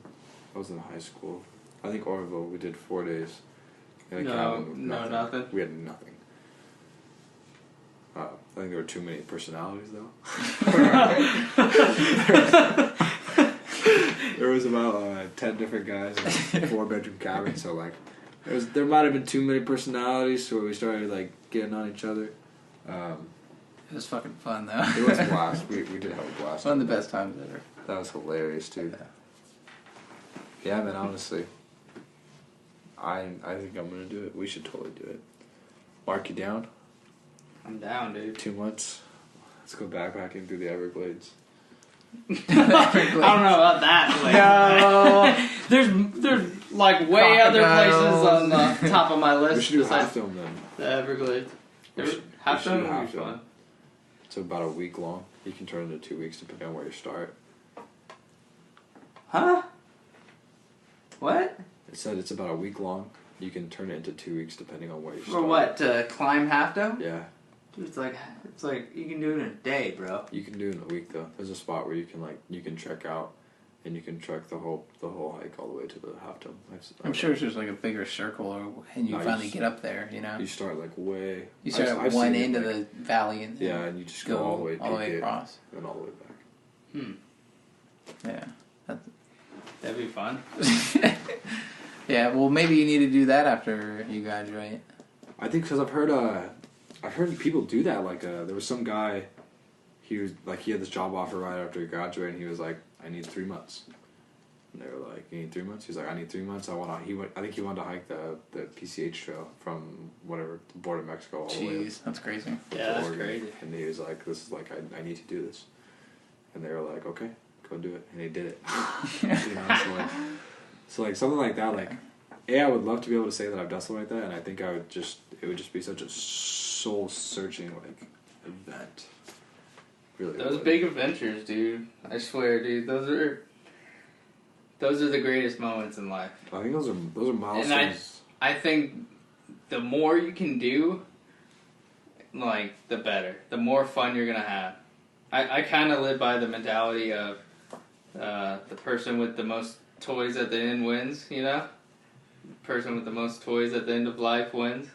I was in high school. I think Orville, we did 4 days. In a cabin with nothing. We had nothing. I think there were too many personalities, though. There was about 10 different guys in a 4-bedroom cabin, so like there might have been too many personalities, so we started like getting on each other. It was fucking fun, though. It was a blast. We did have a blast. One of the best times ever. That was hilarious, too. Yeah, man, honestly. I think I'm going to do it. We should totally do it. Mark, you down? I'm down, dude. 2 months. Let's go backpacking through the Everglades. I don't know about that. Like, no. There's like way other places on the top of my list. We should do besides Half Dome then. The Everglades. Half Dome would be fun. It's about a week long. You can turn it into 2 weeks depending on where you start. Huh? What? It said it's about a week long. You can turn it into 2 weeks depending on where you start. For what? To climb Half Dome? Yeah. Dude, it's like you can do it in a day, bro. You can do it in a week though. There's a spot where you can check out, and you can trek the whole hike all the way to the Half Dome. I'm sure it's just like a bigger circle, and you finally get up there. You know. You start like way. You start at one end of the valley, and and you just go all the way across, and all the way back. Yeah. That'd be fun. Yeah, well, maybe you need to do that after you graduate. I think because I've heard people do that. Like, there was some guy, he had this job offer right after he graduated, and he was like, I need 3 months. And they were like, you need 3 months? He's like, I need 3 months. I think he wanted to hike the PCH trail from whatever, the border of Mexico all the way. Jeez, that's crazy. Yeah, that's crazy. And he was like, this is like, I need to do this. And they were like, okay, go do it. And he did it. You know, so something like that, like, I would love to be able to say that I've done something like that, and I think it would just be such a soul-searching, like, event. Really. Those big adventures, dude. I swear, dude. Those are the greatest moments in life. I think those are milestones. And I think the more you can do, like, the better. The more fun you're gonna have. I kind of live by the mentality of the person with the most toys at the end wins, you know? The person with the most toys at the end of life wins.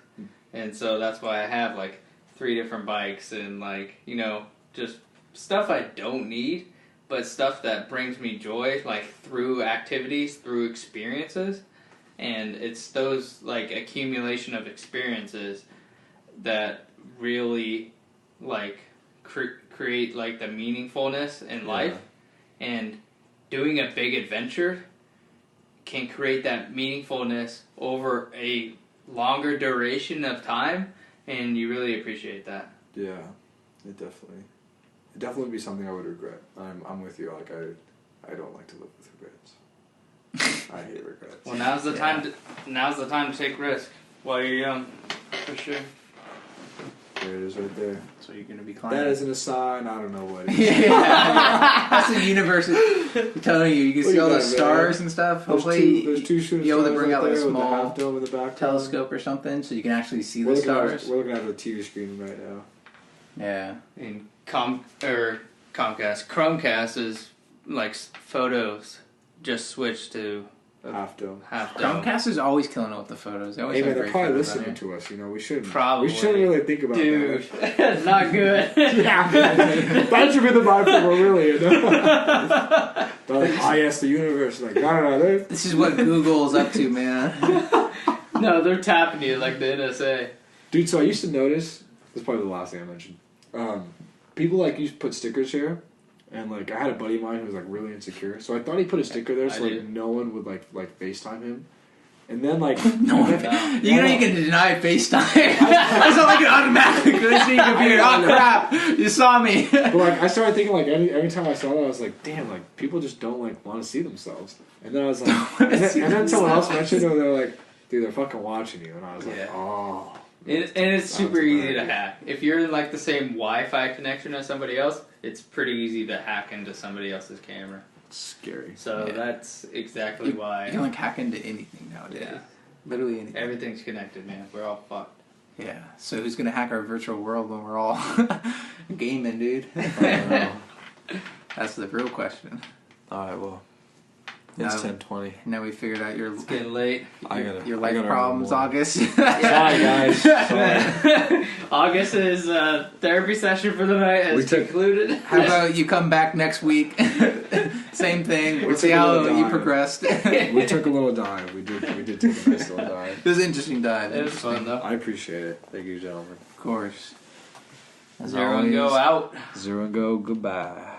And so that's why I have, like, 3 different bikes and, like, you know, just stuff I don't need, but stuff that brings me joy, like through activities, through experiences. And it's those like accumulation of experiences that really like create like the meaningfulness in life. And doing a big adventure can create that meaningfulness over a longer duration of time, and you really appreciate that. Yeah, it definitely would be something I would regret. I'm with you. Like I don't like to live with regrets. I hate regrets. Well, now's the time to take risk while you're young, for sure. There it is, right there. So you're gonna be climbing. That isn't a sign. I don't know what it is. That's the universe telling you. You can see all the stars and stuff. Hopefully, there's two shooting you'll be able to stars bring out right like a there with the small half dome in the back telescope or something, so you can actually see the stars. We're looking at the TV screen right now. Yeah. And Chromecast is like photos. Just switch to Half dome. Chromecast is always killing it with the photos. They always Hey man, have they're great probably photos listening on to us. You know, we shouldn't. Probably. We shouldn't really think about Dude, that. not good. That should be the mindset we're really in. They're like, oh yes, the universe. Like, no. This is what Google's up to, man. No, they're tapping you like the NSA. Dude, so I used to notice. This is probably the last thing I mentioned. People like used to put stickers here, and like I had a buddy of mine who was like really insecure, so I thought he put a sticker there so like no one would like FaceTime him. And then like no one, you can deny FaceTime. It's not like an automatic listening computer. Oh crap! You saw me. But like I started thinking like every time I saw that I was like, damn, like people just don't like want to see themselves. And then I was like, and then someone else mentioned it, and they're like, dude, they're fucking watching you. And I was like, oh. And it's super easy to hack. If you're in like the same Wi-Fi connection as somebody else, it's pretty easy to hack into somebody else's camera. It's scary. So that's exactly why. You can like hack into anything nowadays. Yeah. Literally anything. Everything's connected, man. We're all fucked. Yeah. So who's gonna hack our virtual world when we're all gaming, dude? That's the real question. Alright, well. It's 10:20. Now we figured out your It's getting late. Your life problems, August. Sorry, guys. Sorry. August is therapy session for the night has concluded. How about you come back next week? Same thing. We'll see how you progressed. We took a little dive. We did take a nice little dive. It was an interesting dive. It was fun though. I appreciate it. Thank you, gentlemen. Of course. Zero and go out. Zero and go. Goodbye.